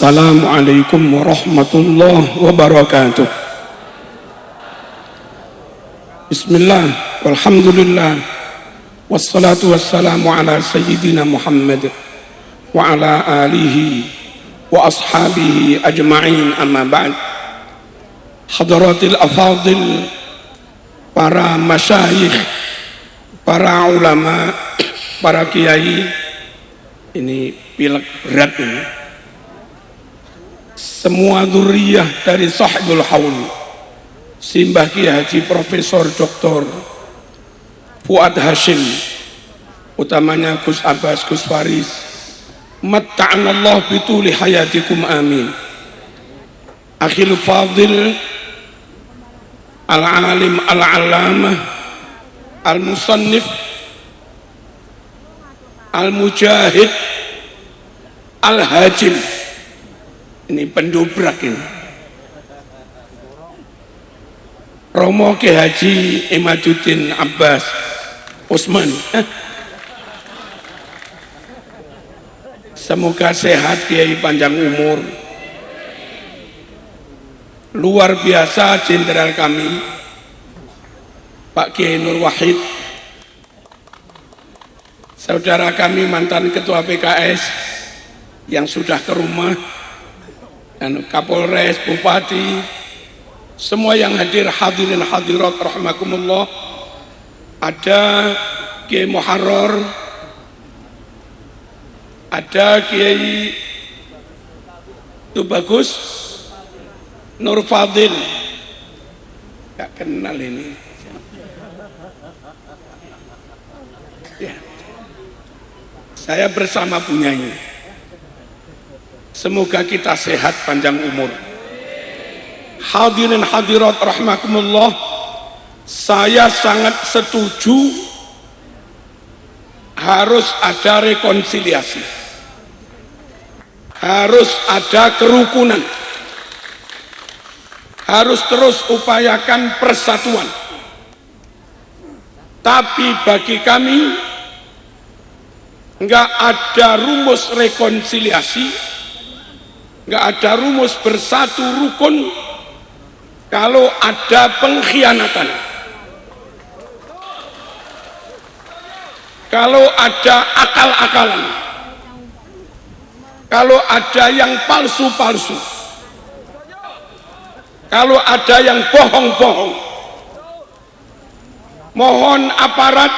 Assalamualaikum warahmatullahi wabarakatuh. Bismillah, walhamdulillah, wassalatu wassalamu ala sayyidina Muhammad wa ala alihi wa ashabihi ajma'in, amma ba'd. Hadratil afadil, para masyayikh, para ulama, para kiai, ini pilek berat ini. Semua dzurriyyah dari Sahibul Haul, Simbah Kiai Haji Profesor Dr. Fuad Hashim, utamanya Gus Abbas, Gus Faris, matta'anallah bituli hayatikum amin. Akhil fadil, al-alim al-allamah, al-musannif, al-mujahid, al-hajim. Ini pendobrak ini. Romo Kiai Haji Imaduddin Abbas Usman. Semoga sehat, Kiai, panjang umur. Luar biasa jenderal kami Pak Kiai Nur Wahid, saudara kami mantan ketua PKS yang sudah ke rumah, dan Kapolres, Bupati, semua yang hadir, hadirin hadirat rahimakumullah. Ada Kiai Muharrar, ada Kiai Tubagus Nur Fadil, gak kenal ini ya. Saya bersama punyanya. Semoga kita sehat, panjang umur. Hadirin hadirat rahimakumullah, saya sangat setuju harus ada rekonsiliasi, harus ada kerukunan, harus terus upayakan persatuan. Tapi bagi kami enggak ada rumus rekonsiliasi, enggak ada rumus bersatu rukun kalau ada pengkhianatan, kalau ada akal-akalan, kalau ada yang palsu-palsu, kalau ada yang bohong-bohong. Mohon aparat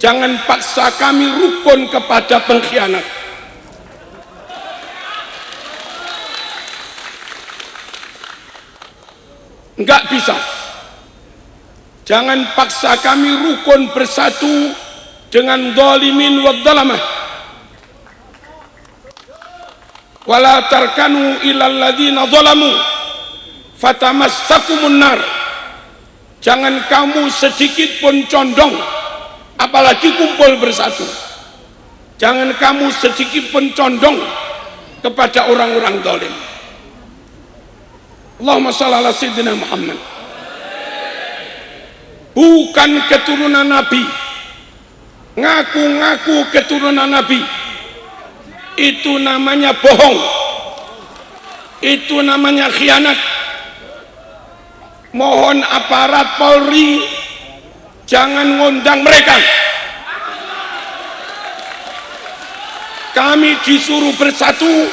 jangan paksa kami rukun kepada pengkhianat. Enggak bisa. Jangan paksa kami rukun bersatu dengan zalimin wa dhalamah. Wala tarkanu ilal ladzina zalamu fatamassakumun nar. Jangan kamu sedikit pun condong, apalagi kumpul bersatu. Jangan kamu sedikit pun condong kepada orang-orang zalim. Allahumma shalli ala sayyidina Muhammad. Bukan keturunan Nabi, ngaku-ngaku keturunan Nabi, itu namanya bohong, itu namanya khianat. Mohon aparat Polri jangan ngundang mereka. Kami disuruh bersatu,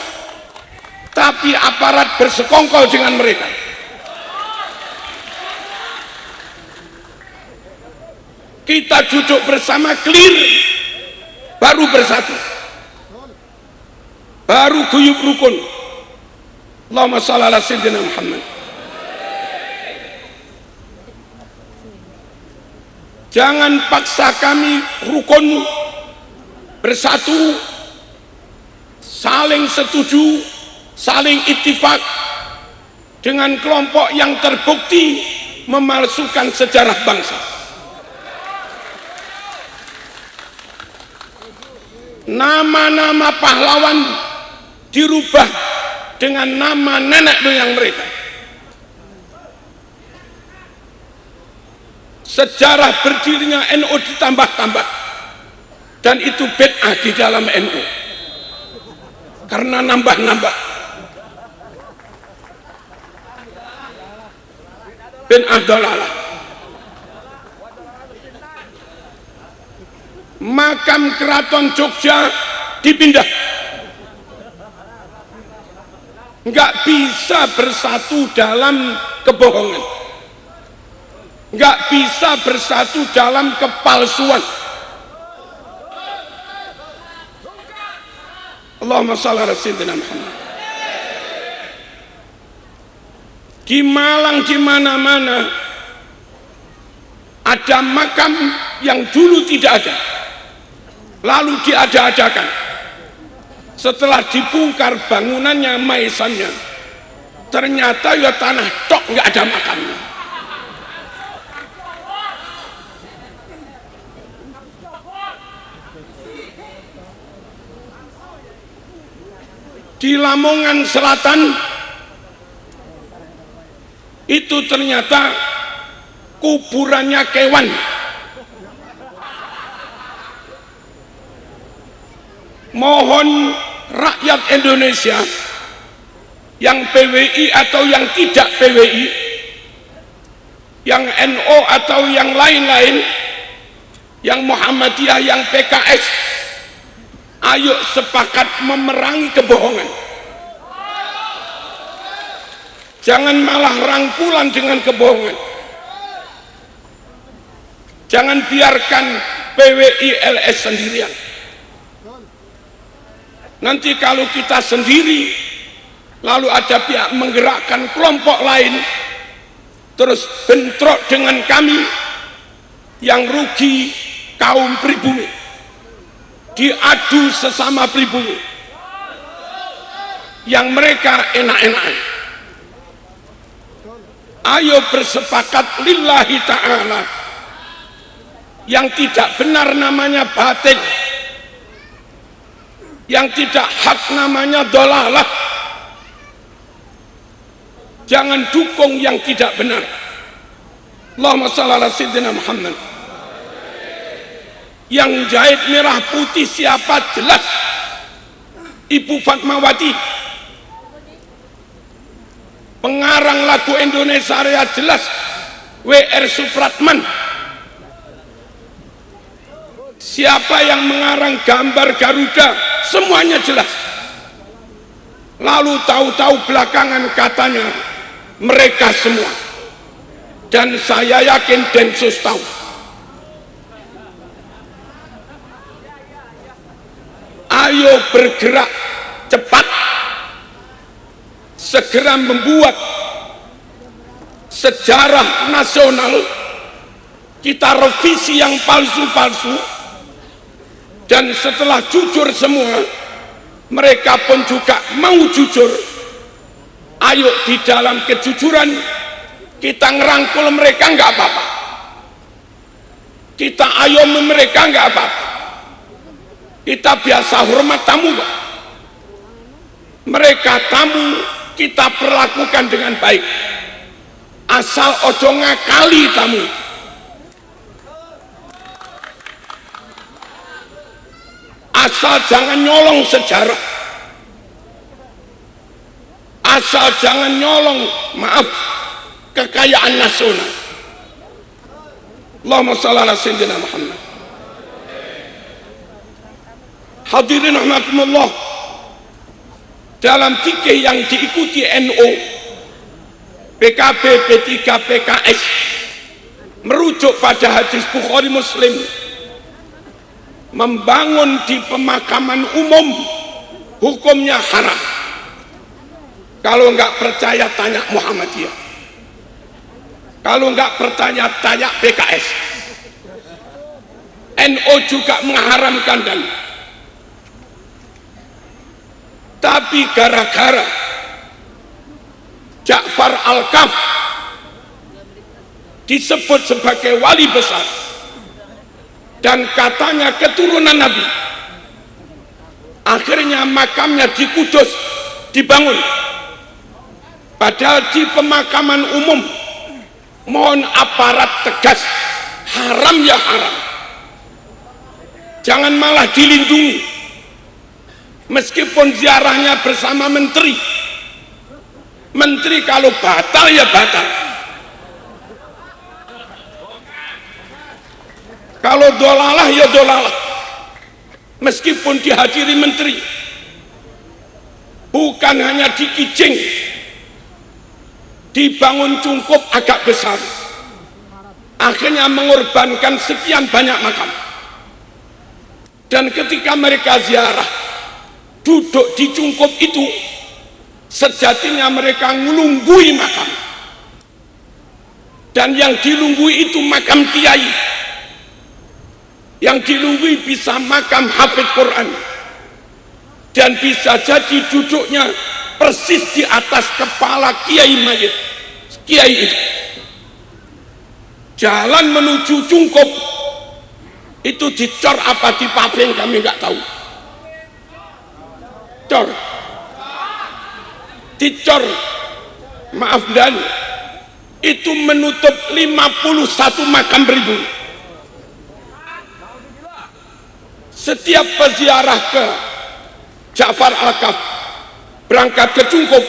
tapi aparat bersekongkol dengan mereka. Kita duduk bersama clear, baru bersatu, baru guyub rukun. Allahumma shalli ala sayyidina Muhammad. Jangan paksa kami rukun, bersatu, saling setuju, saling ittifak dengan kelompok yang terbukti memalsukan sejarah bangsa. Nama-nama pahlawan dirubah dengan nama nenek moyang mereka. Sejarah berdirinya NU ditambah-tambah, dan itu bid'ah di dalam NU. karena nambah-nambah. Bin Abdullah. Makam keraton Jogja dipindah. Nggak bisa bersatu dalam kebohongan, nggak bisa bersatu dalam kepalsuan. Allahumma shalli ala sayyidina Muhammad. Di Malang di mana-mana ada makam yang dulu tidak ada, lalu diada-adakan. Setelah dibongkar bangunannya, maesannya, ternyata ya tanah tok, nggak ada makamnya. Di Lamongan Selatan itu ternyata kuburannya kewan. Mohon rakyat Indonesia yang PWI atau yang tidak PWI, yang NO atau yang lain-lain, yang Muhammadiyah, yang PKS, ayo sepakat memerangi kebohongan. Jangan malah rangkulan dengan kebohongan. Jangan biarkan PWI LS sendirian. Nanti kalau kita sendiri, lalu ada pihak menggerakkan kelompok lain, terus bentrok dengan kami, yang rugi kaum pribumi, diadu sesama pribumi, yang mereka enak-enakan. Ayo bersepakat lillahi ta'ala. Yang tidak benar namanya batil, yang tidak hak namanya dolalah. Jangan dukung yang tidak benar. Allahumma shalli ala sayyidina Muhammad. Yang jahit merah putih siapa? Jelas Ibu Fatmawati. Pengarang lagu Indonesia Raya jelas W.R. Supratman. Siapa yang mengarang gambar Garuda, semuanya jelas. Lalu tahu-tahu belakangan katanya mereka semua, dan saya yakin Densus tahu. Ayo bergerak cepat, segera membuat sejarah nasional. Kita revisi yang palsu-palsu, dan setelah jujur semua, mereka pun juga mau jujur. Ayo di dalam kejujuran kita ngerangkul mereka, nggak apa-apa. Kita ayomi mereka, nggak apa-apa. Kita biasa hormat tamu, Pak. Mereka tamu, kita perlakukan dengan baik. Asal ojo ngakali tamu. Asal jangan nyolong sejarah. Asal jangan nyolong, maaf, kekayaan nasional. Allahumma shalli ala sayyidina Muhammad. Hadirin rahmatullah, dalam fikih yang diikuti NU, PKB, P3, PKS, merujuk pada hadis Bukhari Muslim, membangun di pemakaman umum hukumnya haram. Kalau nggak percaya tanya Muhammadiyah, kalau nggak percaya tanya PKS. NU juga mengharamkan, dan tapi gara-gara Ja'far Al-Kaf disebut sebagai wali besar dan katanya keturunan Nabi, akhirnya makamnya di Kudus dibangun, padahal di pemakaman umum. Mohon aparat tegas, haram ya haram. Jangan malah dilindungi. meskipun ziarahnya bersama menteri. Menteri kalau batal ya batal, kalau dolalah ya dolalah, meskipun dihadiri menteri. Bukan hanya di Kijing dibangun cungkup agak besar, akhirnya mengorbankan sekian banyak makam. Dan ketika mereka ziarah duduk di cungkup itu, sejatinya mereka ngelunggui makam, dan yang dilunggui itu makam kiai, yang dilunggui bisa makam hafid Quran, dan bisa jadi duduknya persis di atas kepala kiai mayit. Kiai itu jalan menuju cungkup itu dicor apa dipaving kami nggak tahu, cor dicor, maaf, dan itu menutup 51 makam beribu. Setiap peziarah ke Ja'far Al-Kaf berangkat ke cungkup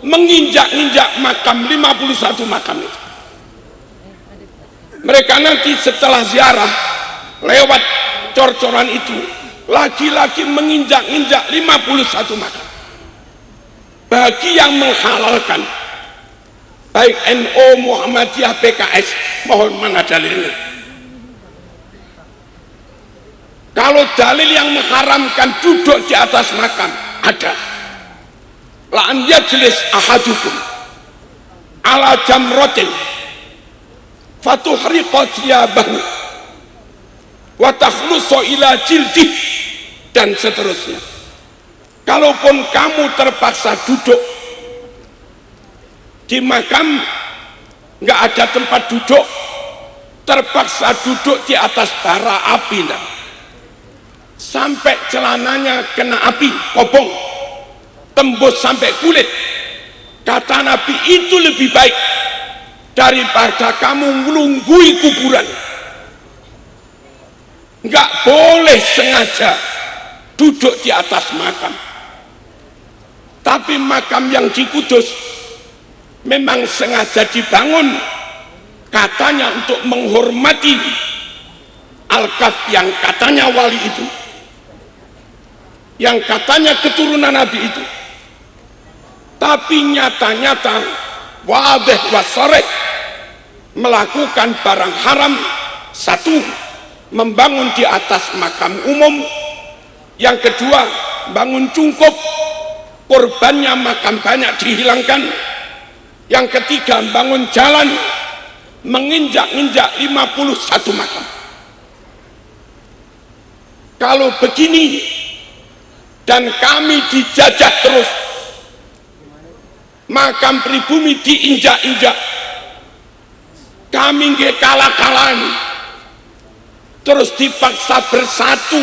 menginjak-injak makam 51 makam itu. Mereka nanti setelah ziarah lewat cor-coran itu lagi-lagi menginjak-injak 51 makam. Bagi yang menghalalkan, baik NU, Muhammadiyah, PKS, mohon mana dalilnya? Kalau dalil yang mengharamkan duduk di atas makam ada. La an yajlis ahadukum ala jamratin fatuhriqa thiyabahu wa takhlusu ila jildih, dan seterusnya. Kalaupun kamu terpaksa duduk di makam, nggak ada tempat duduk, terpaksa duduk di atas bara api, nah, sampai celananya kena api, kobong, tembus sampai kulit. Kata Nabi, itu lebih baik daripada kamu melunggui kuburan. Nggak boleh sengaja duduk di atas makam. Tapi makam yang di Kudus memang sengaja dibangun katanya untuk menghormati Al-Kaf yang katanya wali itu, yang katanya keturunan Nabi itu. Tapi nyata-nyata wadih wasarek melakukan barang haram. Satu, membangun di atas makam umum. Yang kedua, bangun cungkup, korbannya makam banyak dihilangkan. Yang ketiga, bangun jalan, menginjak-injak 51 makam. Kalau begini dan kami dijajah terus, makam pribumi diinjak-injak, kami nggih kalah-kalahan, terus dipaksa bersatu,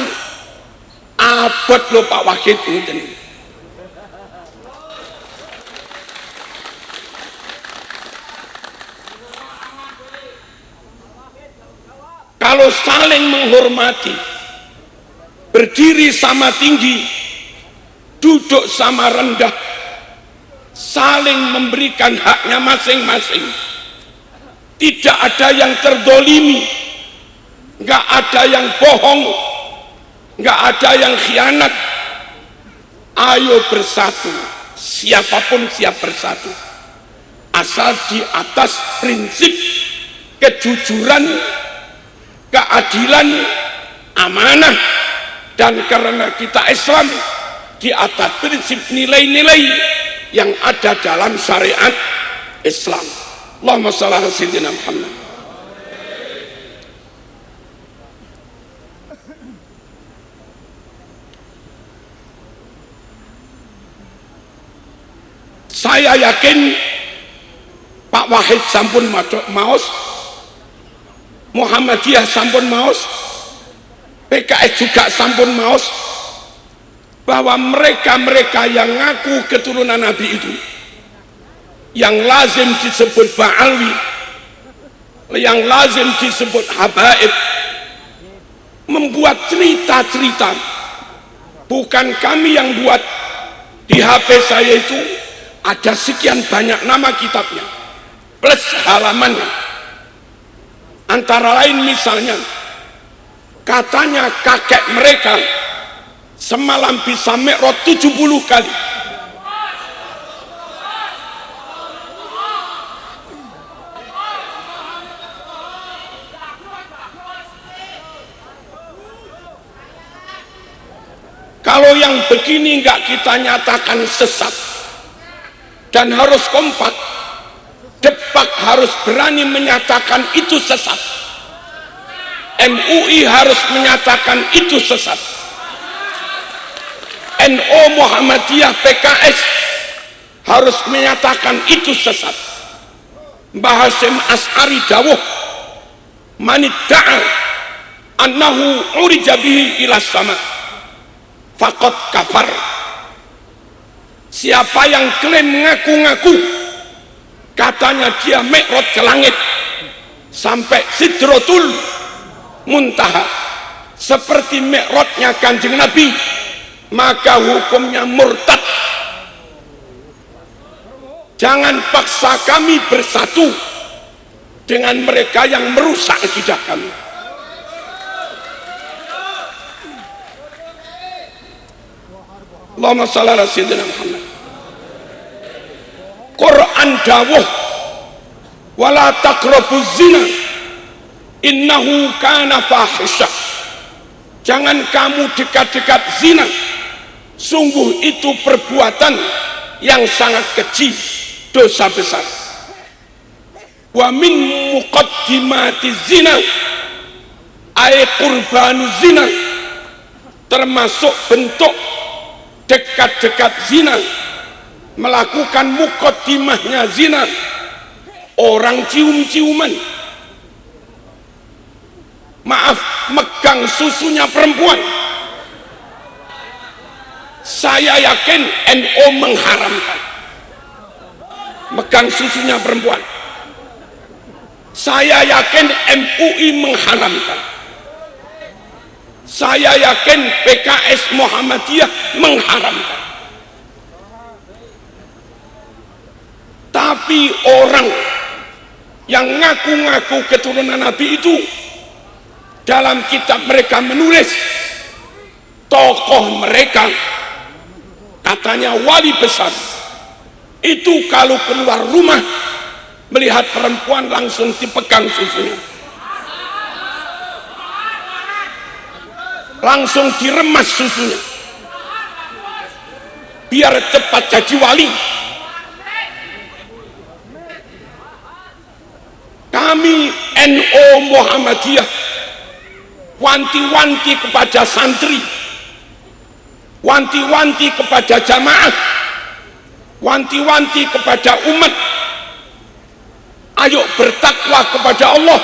abot lho Pak Wahid ngeten. Kalau saling menghormati, berdiri sama tinggi, duduk sama rendah, saling memberikan haknya masing-masing, tidak ada yang terdolimi, nggak ada yang bohong, nggak ada yang khianat. Ayo bersatu, siapapun siap bersatu, asal di atas prinsip kejujuran, keadilan, amanah, dan karena kita Islam, di atas prinsip nilai-nilai yang ada dalam syariat Islam. Allahumma shalli ala sayyidina Muhammad. Saya yakin Pak Wahid sampun maos, Muhammadiyah sampun maos, PKS juga sampun maos, bahwa mereka-mereka yang ngaku keturunan Nabi itu, yang lazim disebut Ba'alwi, yang lazim disebut Habaib, membuat cerita-cerita bukan kami yang buat. Di HP saya itu ada sekian banyak nama kitabnya plus halamannya. Antara lain misalnya, katanya kakek mereka semalam bisa mi'raj 70 kali. Kalau yang begini nggak kita nyatakan sesat dan harus kompak, Depak harus berani menyatakan itu sesat, MUI harus menyatakan itu sesat, NU Muhammadiyah PKS harus menyatakan itu sesat. Mbah Hasyim Asy'ari dawuh, manidda'a annahu urija bihi ila sama faqad kafar. Siapa yang klaim mengaku-ngaku katanya dia mi'raj ke langit sampai Sidratul Muntaha seperti mi'rajnya Kanjeng Nabi, maka hukumnya murtad. Jangan paksa kami bersatu dengan mereka yang merusak akidah kami. Allahumma shalli ala sayyidina Muhammad. Quran dawuh, wala taqrabuz zina innahu kana fahisha. Jangan kamu dekat-dekat zina, sungguh itu perbuatan yang sangat keji, dosa besar. Wa min muqaddimati zina ay qurbanu zina, termasuk bentuk dekat-dekat zina, melakukan muqaddimahnya zina, orang cium-ciuman, maaf, megang susunya perempuan. Saya yakin NU mengharamkan megang susunya perempuan. Saya yakin MUI mengharamkan. Saya yakin PKS Muhammadiyah mengharamkan. Tapi orang yang ngaku-ngaku keturunan Nabi itu dalam kitab mereka menulis, tokoh mereka katanya wali besar itu kalau keluar rumah melihat perempuan langsung dipegang susunya, langsung diremas susunya biar cepat jadi wali. Kami NU Muhammadiyah wanti-wanti kepada santri, wanti-wanti kepada jamaah, wanti-wanti kepada umat, ayo bertakwa kepada Allah,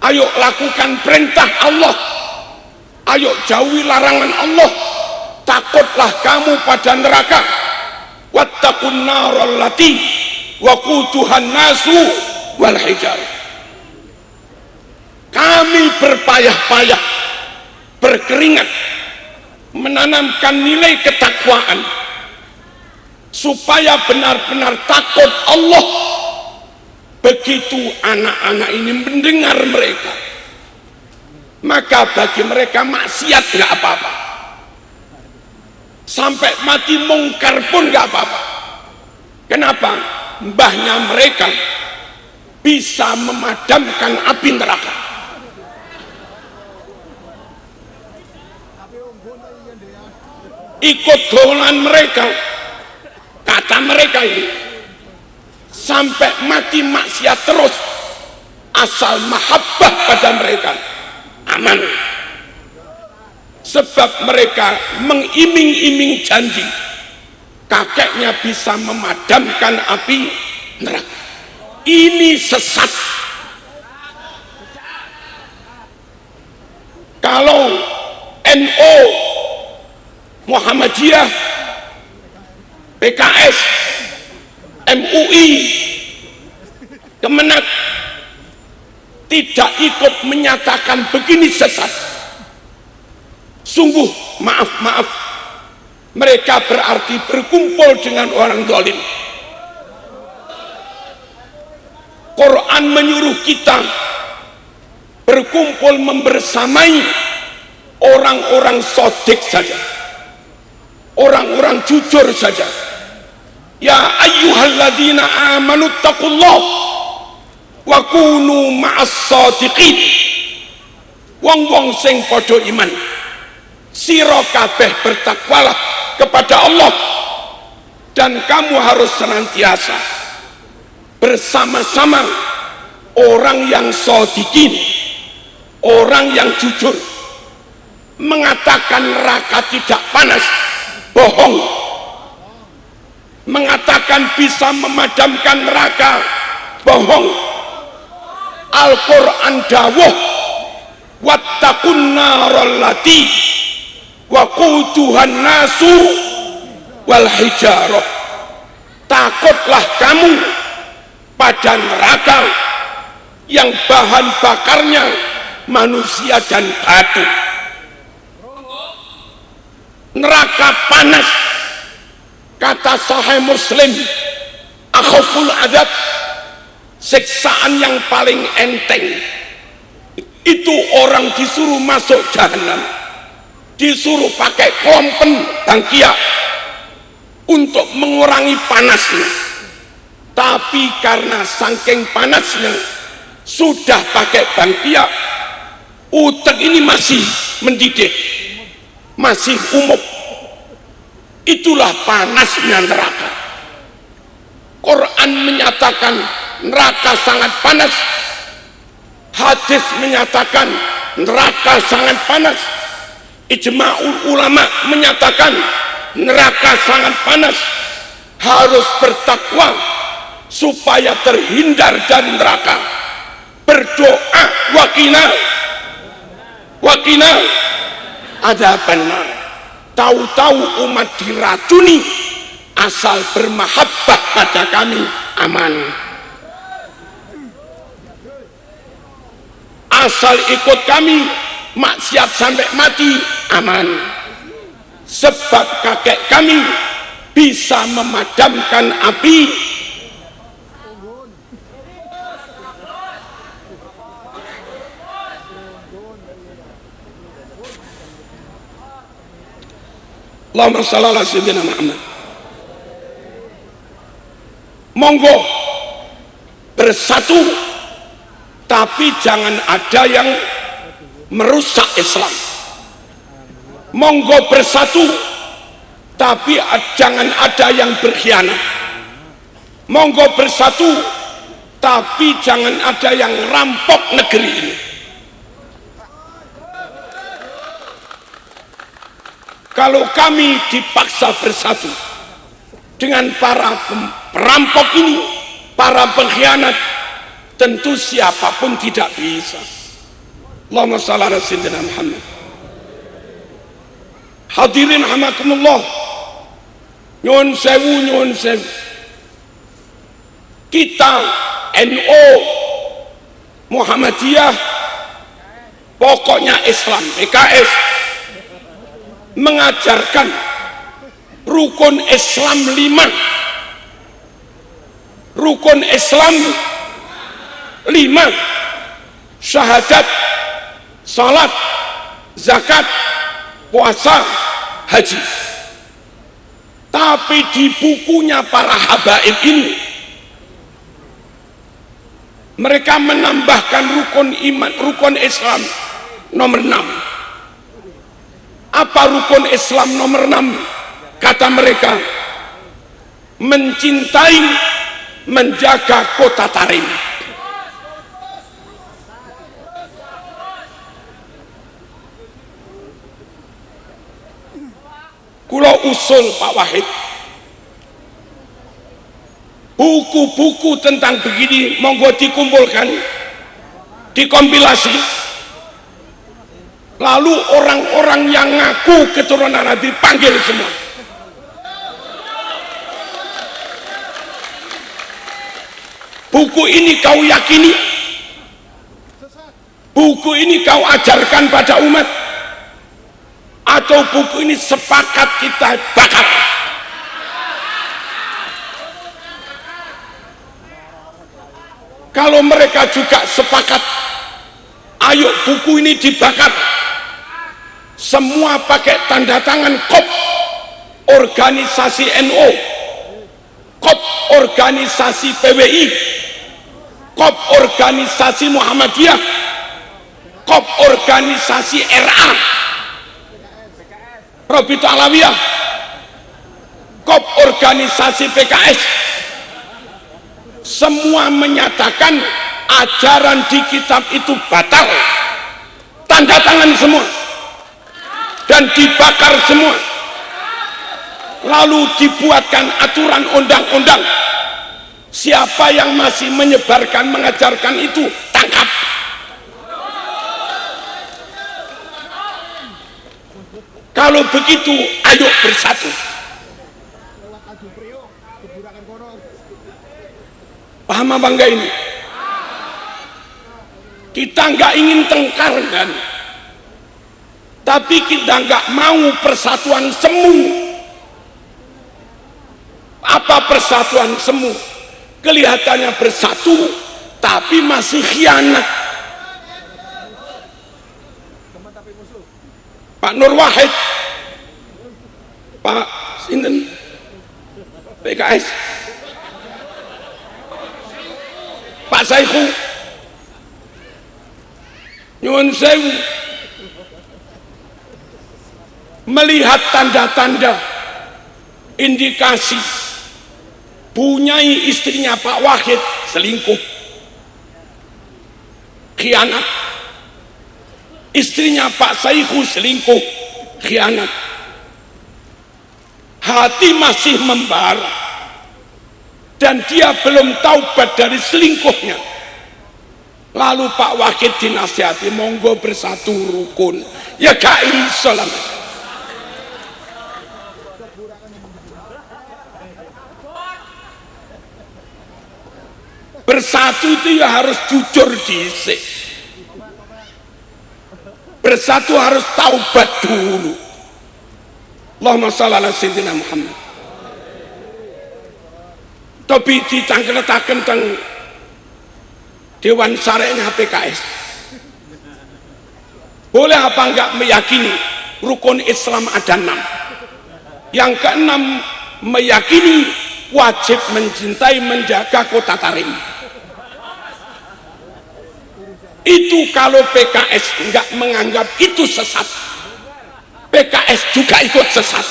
ayo lakukan perintah Allah, ayo jauhi larangan Allah, takutlah kamu pada neraka. Wattaqun naral lati waquduhan nasu wal hijar. Kami berpayah-payah, berkeringat, menanamkan nilai ketakwaan supaya benar-benar takut Allah. Begitu anak-anak ini mendengar mereka, maka bagi mereka maksiat nggak apa-apa, sampai mati mungkar pun nggak apa-apa. Kenapa? Mbahnya mereka bisa memadamkan api neraka. Ikut gaulan mereka, kata mereka ini, sampai mati maksiat terus, asal mahabbah pada mereka aman. Sebab mereka mengiming-iming janji kakeknya bisa memadamkan api neraka. Ini sesat. Kalau NU Muhammadiyah, PKS, MUI, Kemenak tidak ikut menyatakan begini sesat, sungguh maaf, mereka berarti berkumpul dengan orang zalim. Quran menyuruh kita berkumpul membersamai orang-orang sodik saja, orang-orang jujur saja. Ya ayyuhalladzina amanu taqullah wa kunu ma'as shadiqin. Wong-wong sing padha iman, sira kabeh bertakwalah kepada Allah, dan kamu harus senantiasa bersama-sama orang yang shadiqin, orang yang jujur. Mengatakan neraka tidak panas, bohong. Mengatakan bisa memadamkan neraka, bohong. Al-Quran dawuh, wattaqun naral lati waquduhan nasu wal hijarah. Takutlah kamu pada neraka yang bahan bakarnya manusia dan batu. Neraka panas, kata Sahih Muslim, akhaful adab, siksaan yang paling enteng itu orang disuruh masuk jahanam, disuruh pakai klompen bangkia untuk mengurangi panasnya, tapi karena saking panasnya sudah pakai bangkia, utek ini masih mendidih, masih umum. Itulah panasnya neraka. Quran menyatakan neraka sangat panas, hadis menyatakan neraka sangat panas, ijma'ul ulama menyatakan neraka sangat panas. Harus bertakwa supaya terhindar dari neraka. Berdoa, wakina ada benar. Tahu-tahu umat diracuni, asal bermahabbah pada kami aman, asal ikut kami maksiat sampai mati aman. Sebab kakek kami bisa memadamkan api, Allahumma shalli ala sayyidina Muhammad. Monggo bersatu, tapi jangan ada yang merusak Islam. Monggo bersatu, tapi jangan ada yang berkhianat. Monggo bersatu, tapi jangan ada yang rampok negeri ini. Kalau kami dipaksa bersatu dengan para perampok ini, para pengkhianat, tentu siapapun tidak bisa. Allahumma shalli ala sayyidina Muhammad. Hadirin rahimakumullah, nyuwun sewu. Kita NU Muhammadiyah, pokoknya Islam, PKS, mengajarkan rukun Islam 5. Rukun Islam 5: syahadat, salat, zakat, puasa, haji. Tapi di bukunya para habaib ini, mereka menambahkan rukun iman, rukun Islam nomor 6. Apa rukun Islam nomor 6? Kata mereka, mencintai, menjaga kota Tarim. Kula usul Pak Wahid, buku-buku tentang begini monggo dikumpulkan, dikompilasi. Lalu orang-orang yang ngaku keturunan Nabi panggil semua. Buku ini kau yakini, buku ini kau ajarkan pada umat, atau buku ini sepakat kita bakar. Kalau mereka juga sepakat, ayo buku ini dibakar. Semua pakai tanda tangan KOP, organisasi NU, KOP organisasi PWI, KOP organisasi Muhammadiyah, KOP organisasi RA, Robitul Alawiyah, KOP organisasi PKS. Semua menyatakan ajaran di kitab itu batal, tanda tangan semua dan dibakar semua. Lalu dibuatkan aturan undang-undang, siapa yang masih menyebarkan, mengajarkan itu tangkap. Kalau begitu ayo bersatu. Paham apa enggak ini? Kita enggak ingin tengkar kan, tapi kita enggak mau persatuan semu. Apa persatuan semu? Kelihatannya bersatu tapi masih khianat. Pak Nur Wahid, Pak Sinten, PKS, Pak Saiku, nyuwun sewu, melihat tanda-tanda indikasi punyai istrinya Pak Wahid selingkuh, khianat, istrinya Pak Saiku selingkuh, khianat, hati masih membara dan dia belum taubat dari selingkuhnya. Lalu Pak Wahid dinasihati, monggo bersatu rukun. Ya gak iso lah. Bersatu itu ya harus jujur dhisik. Bersatu harus taubat dulu. Allahumma shalli ala sayyidina Muhammad. Tapi dicangkretaken teng Dewan Syariahnya PKS. Boleh apa enggak meyakini rukun Islam ada 6. Yang ke-6 meyakini wajib mencintai, menjaga kota Tarim. Itu kalau PKS enggak menganggap itu sesat, PKS juga ikut sesat.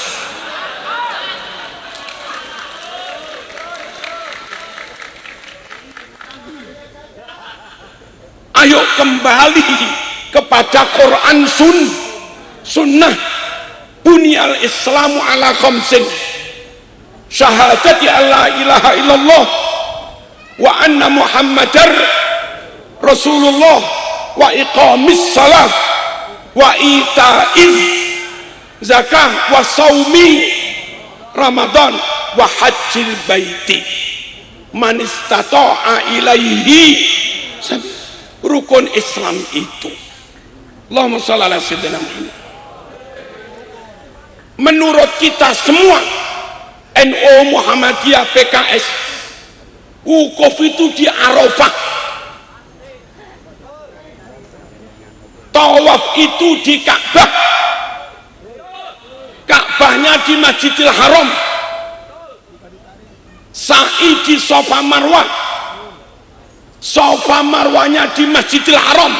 Ayo kembali kepada Quran sunnah. Bunyal Islamu ala khamsin, syahadati alla ilaha illallah wa anna muhammadar Rasulullah wa iqamis salat wa itaiz zakah wa saumi Ramadan wa hajjil baiti man istata'a ilaihi. Rukun Islam itu. Allahumma shalli ala sayyidina Muhammad. Menurut kita semua NU, Muhammadiyah, PKS, wukuf itu di Arafah, tawaf itu di Ka'bah, Ka'bahnya di Masjidil Haram, sa'i di Safa Marwah, Safa Marwahnya di Masjidil Haram,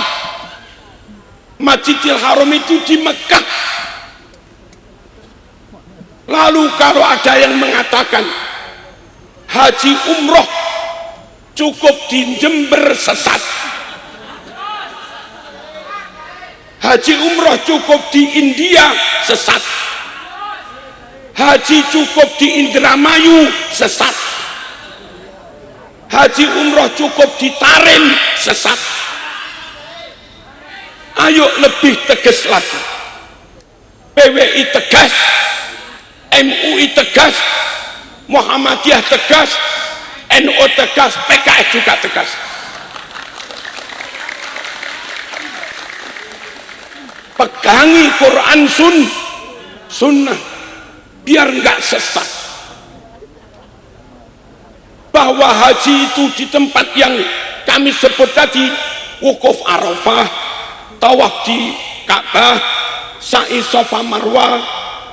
Masjidil Haram itu di Mekah. Lalu kalau ada yang mengatakan haji umroh cukup di Jember, sesat. Haji umroh cukup di India, sesat. Haji cukup di Indramayu, sesat. Haji umroh cukup di Tarim, sesat. Ayo lebih tegas lagi. PWI tegas, MUI tegas, Muhammadiyah tegas, NU tegas, PKS juga tegas. Pegangi Quran sunnah, biar nggak sesat. Bahwa haji itu di tempat yang kami sebut tadi, wukuf Arafah, tawaf di Ka'bah, sa'i Safa Marwah,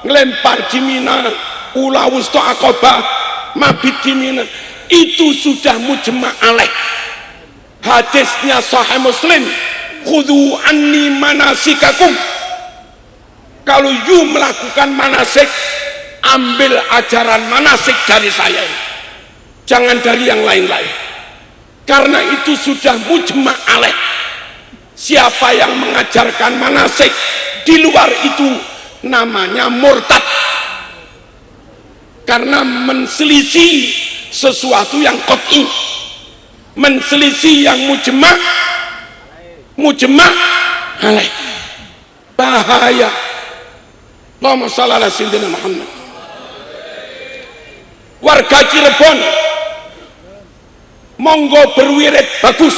ngelempar di Mina, ula wusta Aqabah, mabit di Mina, itu sudah mujma' alaih. Hadisnya Sahih Muslim, khudhu anni manasikakum. Kalau you melakukan manasik, ambil ajaran manasik dari saya, jangan dari yang lain-lain, karena itu sudah mujma' alaih. Siapa yang mengajarkan manasik di luar itu namanya murtad, karena menselisih sesuatu yang qat'i, menselisih yang mujma' alaih. Bahaya. Allahumma shalli ala sayyidina Muhammad. Warga Cirebon, monggo berwirid bagus,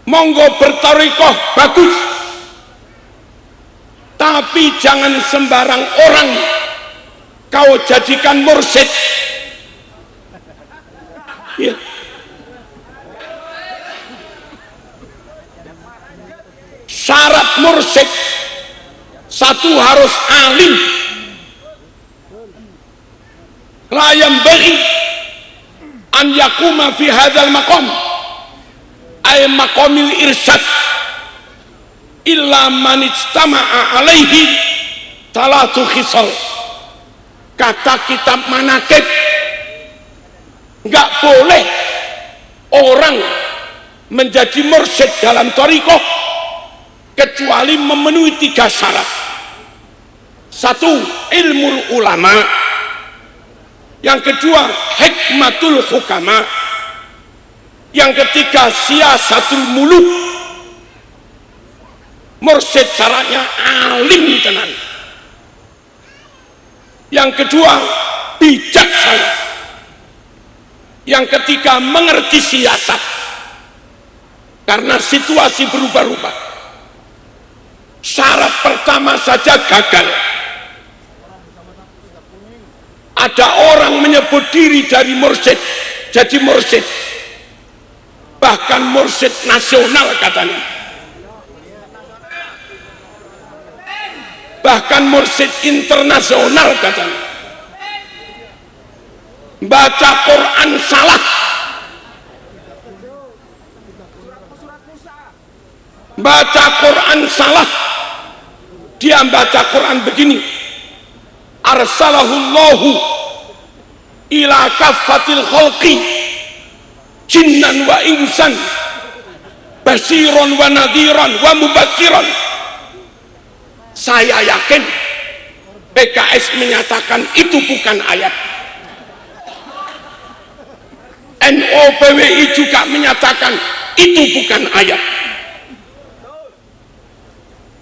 monggo bertarekoh bagus, tapi jangan sembarang orang kau jadikan mursyid. Ya. Syarat mursyid, satu, harus alim. La yanbaghi an yakuma fi hadzal maqam ay maqamil irsyad illa man ijtama'a alaihi talatu khisal. Kata kitab manakib, nggak boleh orang menjadi mursyid dalam thariqah kecuali memenuhi 3 syarat. Satu, ilmu ulama. Yang kedua, hikmatul hukama. Yang ketiga, siasatul muluk. Mursyid syaratnya alim tenan. Yang kedua, bijaksana. Yang ketiga, mengerti siasat, karena situasi berubah-ubah. Syarat pertama saja gagal. Ada orang menyebut diri dari mursyid jadi mursyid, bahkan mursyid nasional katanya, bahkan mursyid internasional katanya. Baca Quran salah, baca Quran salah. Dia baca Quran begini, arsalahullahu ila kaffatil khalqi jinnan wa insan basiron wa nadhiran wa mubakiran. Saya yakin PKS menyatakan itu bukan ayat, NOPWI juga menyatakan itu bukan ayat.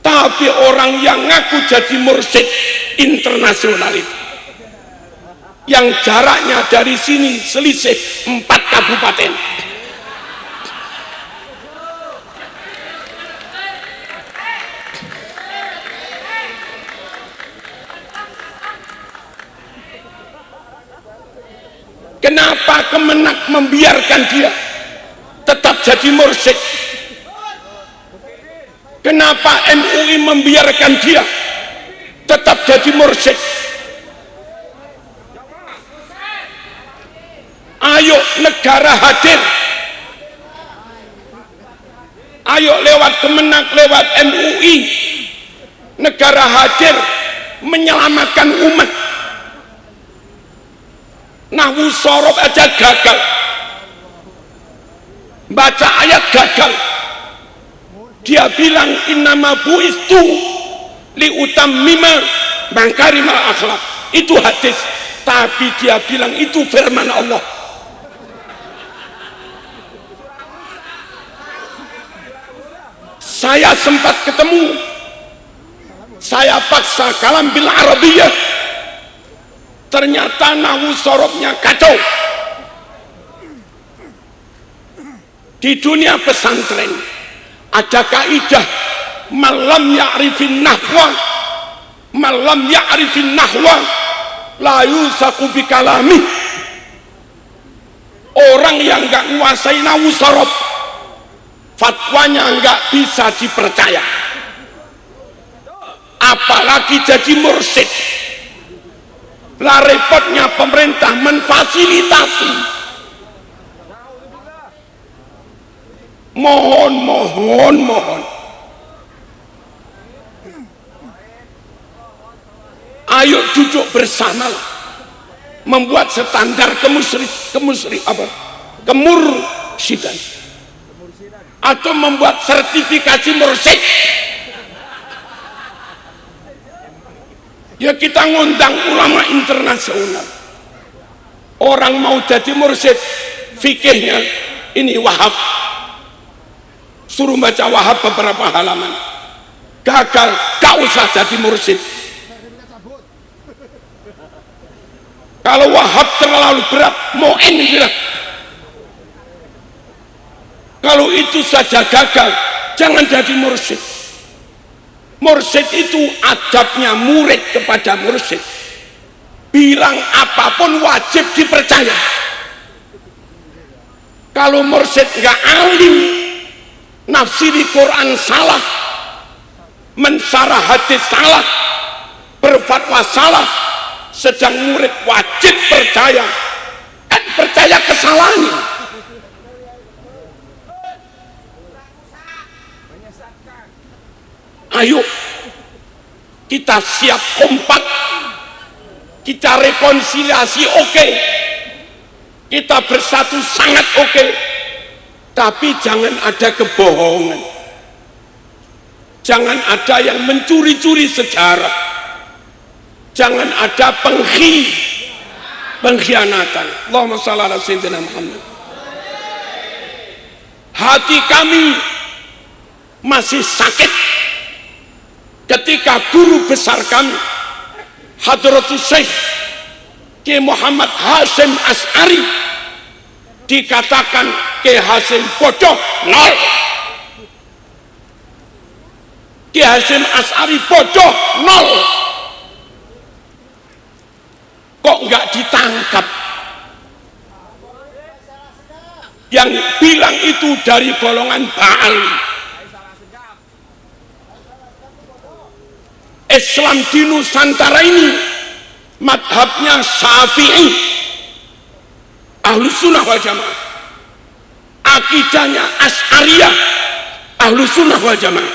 Tapi orang yang ngaku jadi mursyid internasional itu, yang jaraknya dari sini selisih 4 kabupaten, kenapa Kemenak membiarkan dia tetap jadi mursyid? Kenapa MUI membiarkan dia tetap jadi mursyid? Ayo negara hadir, ayo lewat Kemenak, lewat MUI, negara hadir menyelamatkan umat. Nahwu sorob aja gagal, baca ayat gagal. Dia bilang innama bu'istu liutammima makarimal akhlak, itu hadis, tapi dia bilang itu firman Allah. Saya sempat ketemu, saya paksa kalam bil arabiyah, ternyata nahwu sorobnya kacau. Di dunia pesantren ada kaidah malam ya'rifin nahwa malam ya'rifin nahwa la yusaku bikalami. Orang yang nggak menguasai nahwu sorof, fatwanya nggak bisa dipercaya, apalagi jadi mursyid. Lah repotnya pemerintah memfasilitasi. Mohon, ayo duduk bersama, membuat standar kemursidan, atau membuat sertifikasi mursyid. Ya kita ngundang ulama internasional. Orang mau jadi mursyid, fikihnya ini Wahab, suruh baca Wahab beberapa halaman, gagal, gak usah jadi mursyid. Kalau Wahab terlalu berat, Mu'in berat. Kalau itu saja gagal, jangan jadi mursyid. Mursyid itu adabnya murid kepada mursyid, bilang apapun wajib dipercaya. Kalau mursyid nggak alim, nafsiri Quran salah, mensarah hadis salah, berfatwa salah, sedang murid wajib percaya, kan percaya kesalahannya. Ayo kita siap kompak, kita rekonsiliasi, oke, kita bersatu sangat oke, tapi jangan ada kebohongan, jangan ada yang mencuri-curi sejarah, jangan ada pengkhianatan. Allahumma shalli ala sayyidina Muhammad. Hati kami masih sakit ketika guru besar kami Hadratus Syekh Kiai Muhammad Hasyim Asy'ari dikatakan Kiai Hasyim bodoh, nol. Kiai Hasyim Asy'ari bodoh, nol. Kok nggak ditangkap? Yang bilang itu dari golongan Ba'ali. Islam di Nusantara ini madhabnya Syafi'i, Ahlus Sunnah wal Jamaah, akidahnya Asy'ariyah, Ahlus Sunnah wal Jamaah,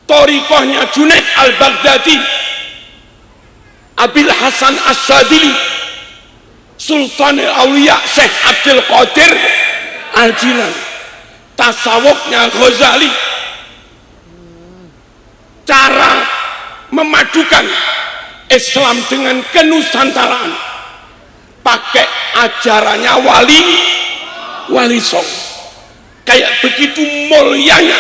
thariqahnya Junaid al-Baghdadi, Abil Hasan As-Sadili, Sultan al-Awliya Syekh Abdul Qadir Al-Jilani, tasawufnya Ghazali. Cara memadukan Islam dengan kenusantaraan pakai ajarannya Wali Songo. Kayak begitu mulianya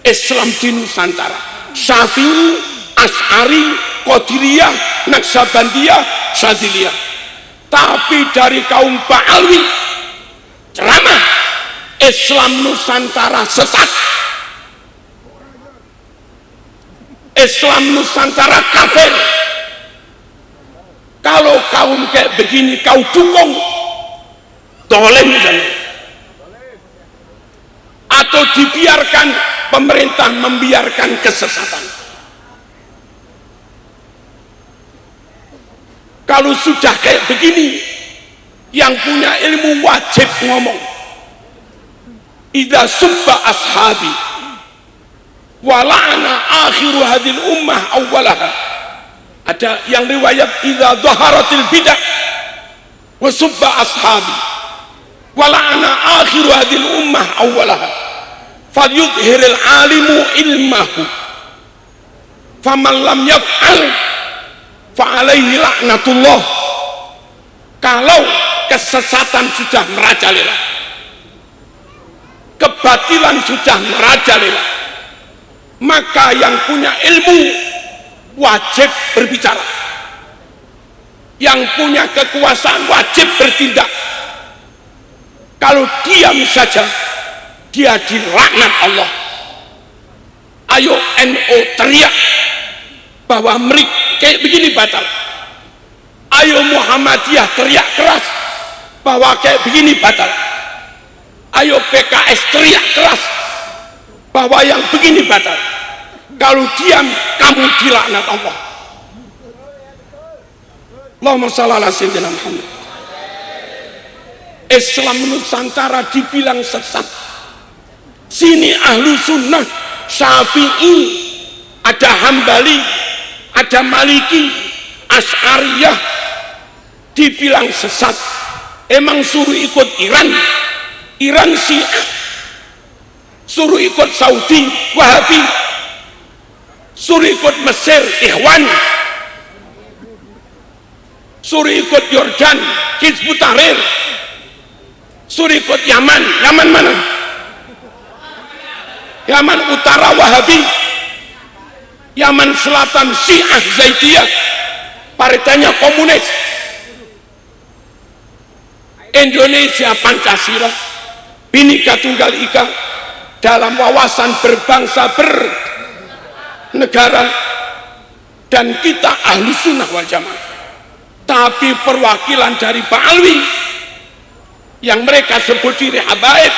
Islam di Nusantara, Syafi'i, Asy'ari, Qadiriyah, Naqsabandiyah, Syadziliyah. Tapi dari kaum Ba'alwi ceramah Islam Nusantara sesat, Islam Nusantara kafir. Kalau kaum kayak begini kau dukung, dolim jangan. Atau dibiarkan, pemerintah membiarkan kesesatan. Kalau sudah kayak begini, yang punya ilmu wajib ngomong, idza subba ashabi wala'ana akhiru hadil ummah awwalaha. Ada yang riwayat idza dhaharatil bidah wa subba ashabi wala'ana akhiru hadil ummah awwalaha falyudhiril alimu ilmahu faman lam yaf'al fa'alaihi laknatullah. Kalau kesesatan sudah merajalela, kebatilan sudah merajalela, maka yang punya ilmu wajib berbicara, yang punya kekuasaan wajib bertindak. Kalau diam saja, dia dilaknat Allah. Ayo NU teriak, bahwa merik kayak begini batal. Ayo Muhammadiyah teriak keras bahwa kayak begini batal. Ayo PKS teriak keras bahwa yang begini batal. Kalau diam, kamu dilaknat Allah. Allahumma shalli ala sayyidina Muhammad. Islam Nusantara dibilang sesat. Sini ahlu sunnah, Syafi'i, ada Hambali, ada Maliki, Asy'ariyah, dibilang sesat. Emang suruh ikut Iran Syiah, suruh ikut Saudi Wahabi, suruh ikut Mesir Ikhwan, suruh ikut Yordan Hizbut Tahrir, suruh ikut Yaman mana? Yaman Utara Wahabi, Yaman Selatan Syiah Zaidiyah, partainya komunis. Indonesia Pancasila, Bhinneka Tunggal Ika, dalam wawasan berbangsa bernegara, dan kita ahlu sunnah wal jamaah. Tapi perwakilan dari Pak Alwi yang mereka sebut diri habaib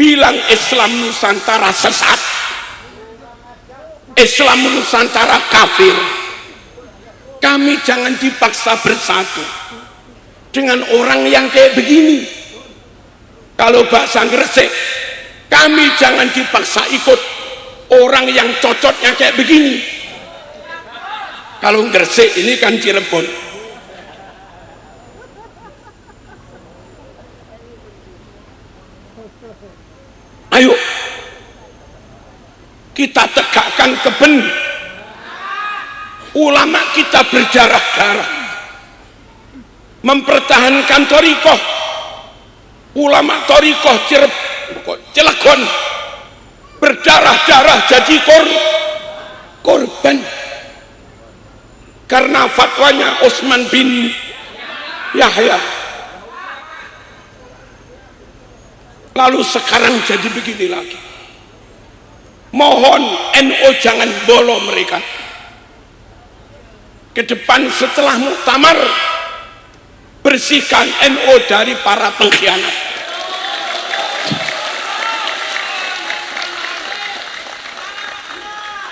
bilang Islam Nusantara sesat, Islam Nusantara kafir. Kami jangan dipaksa bersatu dengan orang yang kayak begini. Kalau bahasa Gresik, kami jangan dipaksa ikut orang yang cocoknya kayak begini. Kalau Gresik ini kan Cirebon. Ayo kita tegakkan kebenaran. Ulama kita berdarah-darah mempertahankan thariqah. Ulama thariqah Cilegon berdarah-darah jadi korban karena fatwanya Utsman bin Yahya. Lalu sekarang jadi begini lagi. Mohon NU jangan bolo mereka ke depan setelah muktamar. Bersihkan NU dari para pengkhianat.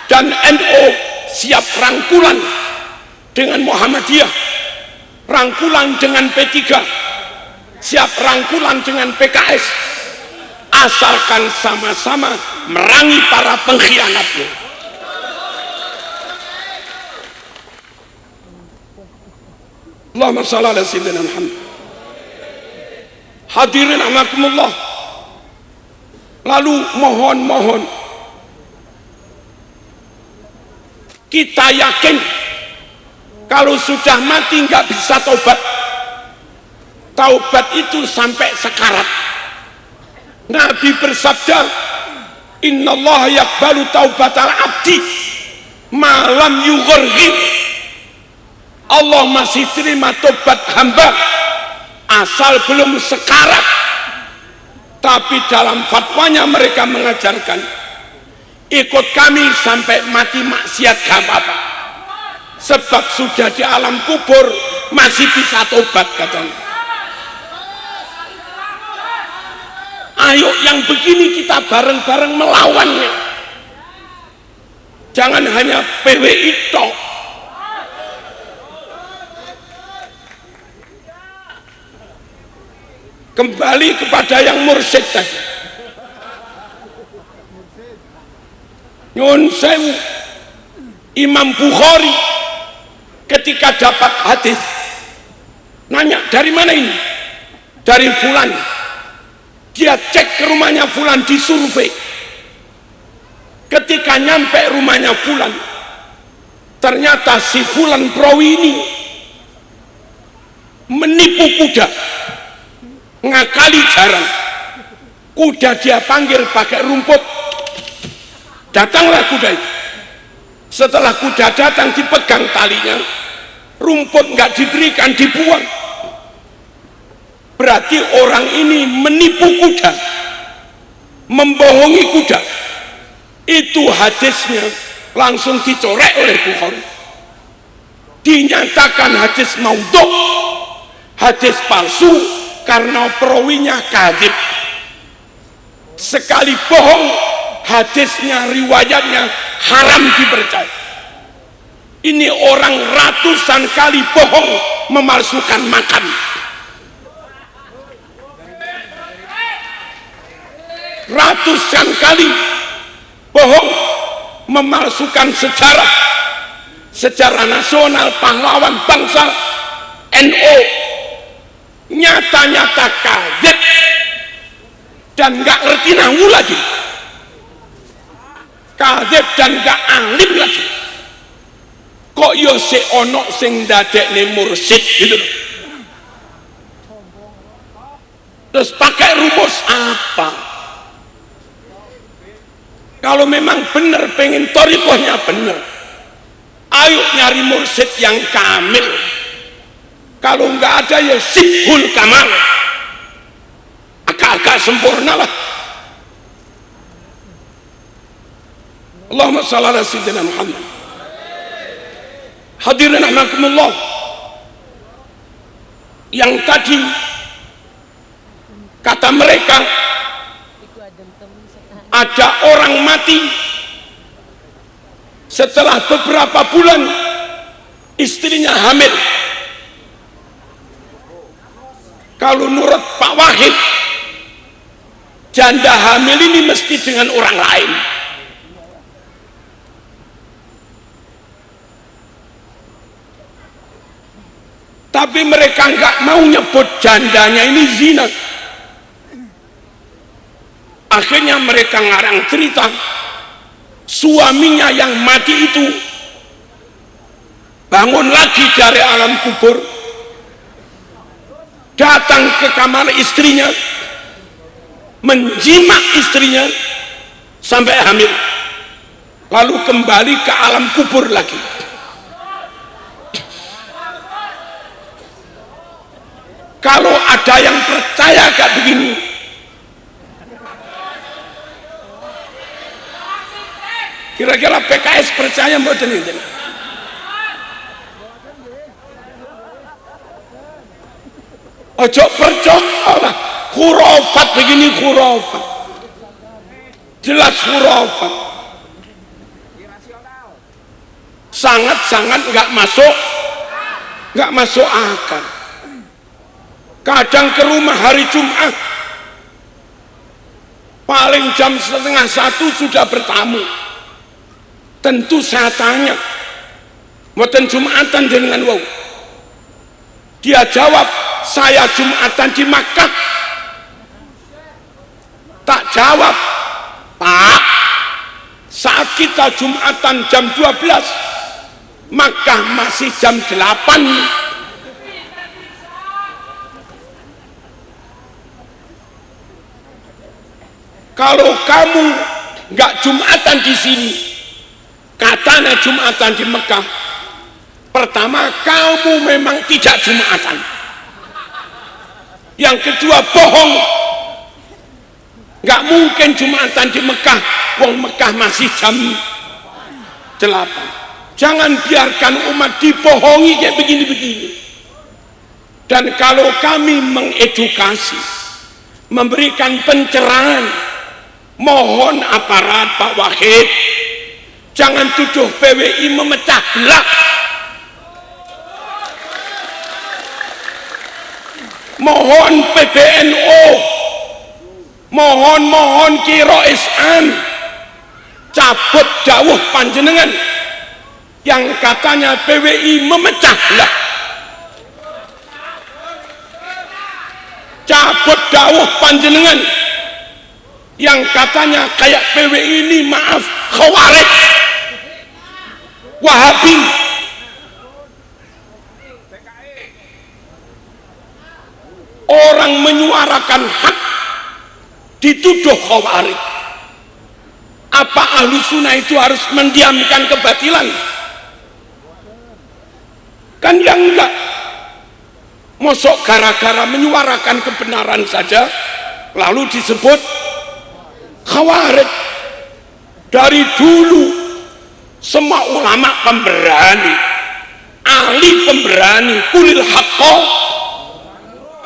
Dan NU siap rangkulan dengan Muhammadiyah, rangkulan dengan P3, siap rangkulan dengan PKS, asalkan sama-sama merangi para pengkhianatnya. Allahumma shalli ala sayyidina Muhammad. Hadirin amakumullah. Lalu mohon kita yakin kalau sudah mati nggak bisa taubat. Taubat itu sampai sekarat. Nabi bersabda, innallaha yaqbalu taubatal abdi malam yugharghir. Allah masih terima tobat hamba asal belum sekarat. Tapi dalam fatwanya mereka mengajarkan ikut kami sampai mati maksiat gak apa-apa, sebab sudah di alam kubur masih bisa tobat katanya. Ayo yang begini kita bareng-bareng melawannya, jangan hanya PWI tok. Kembali kepada yang mursyid tadi. Nyun sewu, Imam Bukhari ketika dapat hadis nanya, dari mana ini? Dari fulan. Dia cek ke rumahnya fulan, disurvei. Ketika nyampe rumahnya fulan, ternyata si fulan perawi ini menipu kuda, ngakali jarang. Kuda dia panggil pakai rumput, datanglah kuda itu. Setelah kuda datang, dipegang talinya, rumput nggak diberikan, dibuang. Berarti orang ini menipu kuda, membohongi kuda. Itu hadisnya langsung dicorek oleh Bukhari, dinyatakan hadis maudhu, hadis palsu, karena perawinya kadzib. Sekali bohong, hadisnya, riwayatnya haram dipercaya. Ini orang ratusan kali bohong, memalsukan makam, ratusan kali bohong, memalsukan sejarah, sejarah nasional, pahlawan bangsa NU, nyata-nyata kadzib dan nggak ngerti nahwu lagi, kadzib dan nggak alim lagi. Kok yo se ono sing dadekne mursyid gitu loh. Terus pakai rumus apa? Kalau memang benar pengen thariqahnya benar, ayo nyari mursyid yang kamil. Kalau nggak ada ya sibhul kamal, agak-agak sempurna lah. Allahumma shalli ala sayyidina Muhammad. Hadirin rahimakumullah, yang tadi kata mereka ada orang mati setelah beberapa bulan istrinya hamil. Kalau menurut Pak Wahid, janda hamil ini mesti dengan orang lain. Tapi mereka nggak mau nyebut jandanya ini zina. Akhirnya mereka ngarang cerita suaminya yang mati itu bangun lagi dari alam kubur, datang ke kamar istrinya, menjimak istrinya sampai hamil, lalu kembali ke alam kubur lagi. Kalau ada yang percaya gak begini, kira-kira PKS percaya mboten ini? Ojo percaya, khurafat begini, khurafat, jelas khurafat, sangat-sangat nggak masuk akal. Kadang ke rumah hari Jumat paling jam 12:30 sudah bertamu. Tentu saya tanya, mboten Jumatan dengan wau? Dia jawab, saya Jumatan di Makkah. Tak jawab, Pak, saat kita Jumatan jam 12, Makkah masih jam 8. Kalau kamu nggak Jumatan di sini, katanya Jumatan di Mekah, pertama kamu memang tidak Jumatan. Yang kedua bohong, nggak mungkin Jumatan di Mekah, wong Mekah masih jam 8. Jangan biarkan umat dibohongi kayak begini-begini. Dan kalau kami mengedukasi, memberikan pencerahan, mohon aparat Pak Wahid jangan tuduh PWI memecah belah. Mohon PBNU, mohon Ki Rais An cabut dawuh panjenengan yang katanya PWI memecah belah. Cabut dawuh panjenengan yang katanya kayak PWI ini, maaf, khawarij, Wahabi. Orang menyuarakan hak dituduh khawarij. Apa ahlu sunnah itu harus mendiamkan kebatilan? Kan yang enggak. Mosok gara-gara menyuarakan kebenaran saja lalu disebut khawarij. Dari dulu semua ulama pemberani, ahli pemberani, kulil haqqo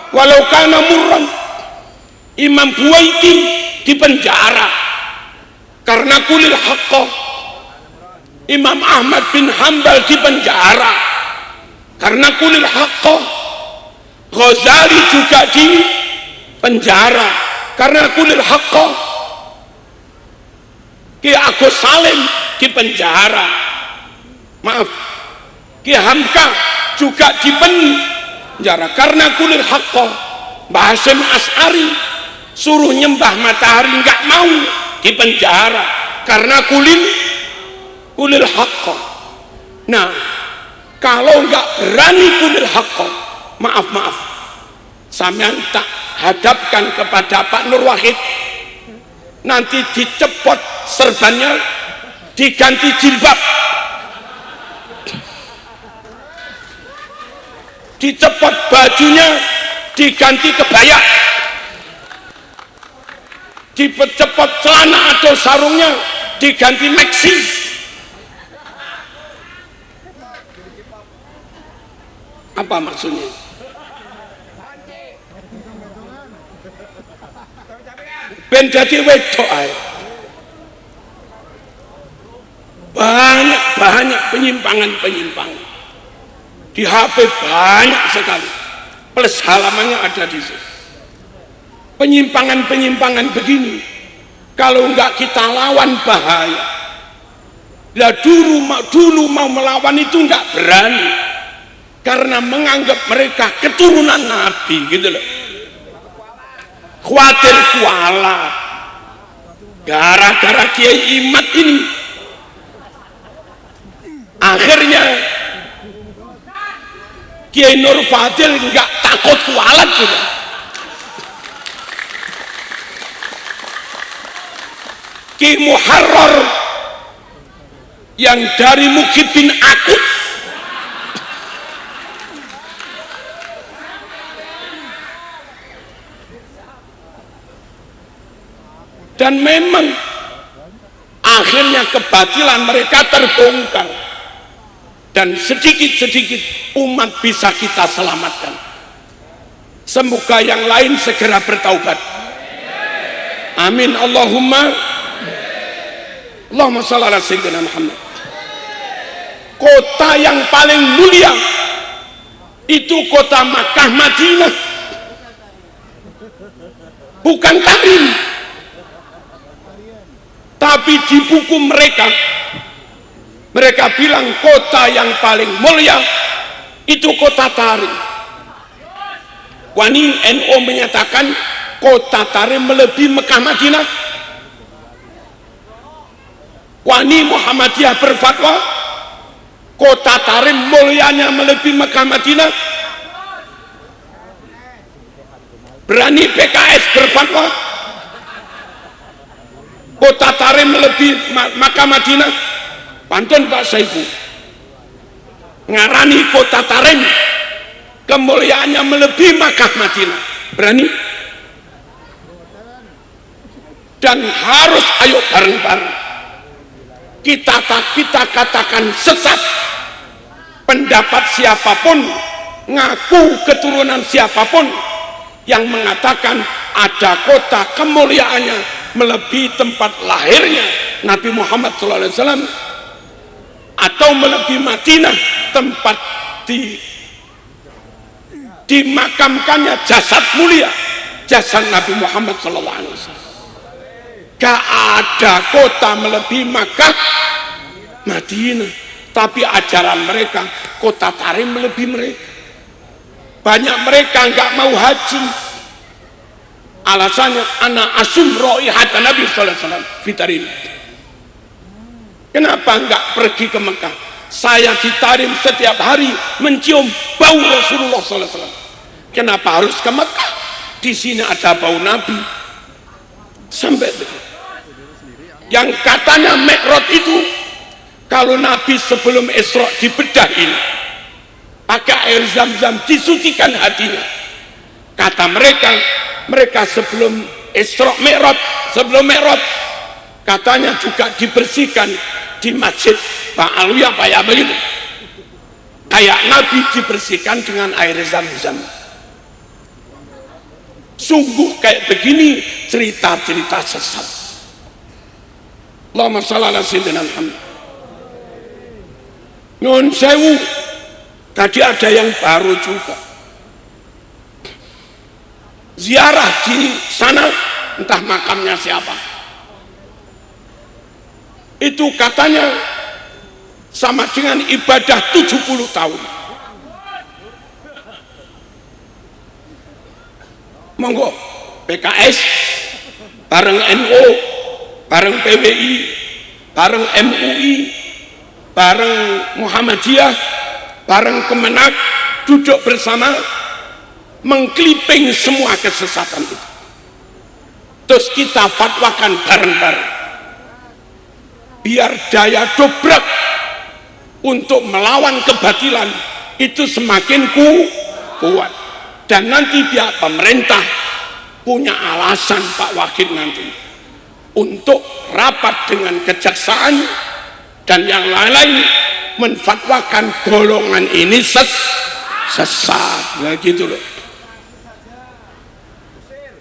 walau kana murran. Imam Buwaiti dipenjara karena kulil haqqo. Imam Ahmad bin Hambal dipenjara karena kulil haqqo. Ghazali juga dipenjara karena kulil haqqo. Ki Agus Salim dipenjara, maaf, Ki Hamka juga dipenjara karena kulil haqqo. Mbah Hasyim As'ari suruh nyembah matahari nggak mau, dipenjara karena kulil haqqo. Nah, kalau nggak berani kulil haqqo, maaf, sampean tak hadapkan kepada Pak Nur Wahid, nanti dicepot serbannya, diganti jilbab, dicepot bajunya, diganti kebaya, dicepot celana atau sarungnya, diganti maxi. Apa maksudnya? Ben jadi wedok ae. Banyak penyimpangan di HP, banyak sekali, plus halamannya ada di situ. Penyimpangan begini kalau enggak kita lawan bahaya. Lah dulu mau melawan itu enggak berani karena menganggap mereka keturunan Nabi gitu loh, khawatir kualat gara-gara Kiai Imad ini. Akhirnya Kiai Nur Fadil nggak takut kualat juga. Kiai Muharrar yang dari Mukhibin Akut dan memang akhirnya kebatilan mereka terbongkar dan sedikit-sedikit umat bisa kita selamatkan. Semoga yang lain segera bertaubat. Amin. Allahumma shalli ala sayyidina Muhammad. Kota yang paling mulia itu kota Makkah Madinah, bukan Tarim. Tapi di buku mereka bilang kota yang paling mulia itu kota Tarim. Wani NU menyatakan kota Tarim melebihi Mekah Madinah. Wani Muhammadiyah berfatwa kota Tarim mulianya melebihi Mekah Madinah. Berani PKS berfatwa kota Tarim melebihi Makkah Madinah. Pantun Pak Saifu ngarani kota Tarim kemuliaannya melebihi Makkah Madinah. Berani? Dan harus ayo bareng-bareng kita katakan sesat pendapat siapapun, ngaku keturunan siapapun yang mengatakan ada kota kemuliaannya melebihi tempat lahirnya Nabi Muhammad SAW atau melebihi Madinah tempat dimakamkannya jasad mulia, jasad Nabi Muhammad SAW. Gak ada kota melebihi Makkah Madinah, tapi ajaran mereka kota Tarim melebihi mereka. Banyak mereka nggak mau haji, alasannya ana asum raihat Nabi sallallahu alaihi wasallam fi Tarim. Kenapa nggak pergi ke Mekah? Saya di Tarim setiap hari mencium bau Rasulullah sallallahu alaihi wasallam. Kenapa harus ke Mekah? Di sini ada bau Nabi. Sampai begitu. Yang katanya Mi'raj itu kalau Nabi sebelum Isra dibedahin pakai air Zam-Zam disucikan hatinya. Kata mereka sebelum Isra Mi'raj, sebelum Mi'raj katanya juga dibersihkan, di masjid Pak Alwi apa ya begitu, kayak Nabi dibersihkan dengan air Zam-Zam. Sungguh kayak begini cerita-cerita sesat. Allahumma shalli ala sayyidina Muhammad. Nyun sewu, tadi ada yang baru juga ziarah di sana, entah makamnya siapa. Itu katanya sama dengan ibadah 70 tahun. Monggo PKS bareng NU, bareng PWI, bareng MUI, bareng Muhammadiyah, bareng Kemenak, duduk bersama mengkliping semua kesesatan itu. Terus kita fatwakan bareng-bareng biar daya dobrak untuk melawan kebatilan itu semakin kuat. Dan nanti pihak pemerintah punya alasan Pak Wakil nanti untuk rapat dengan kejaksaan dan yang lain-lain menfatwakan golongan ini sesat. Nah gitu loh.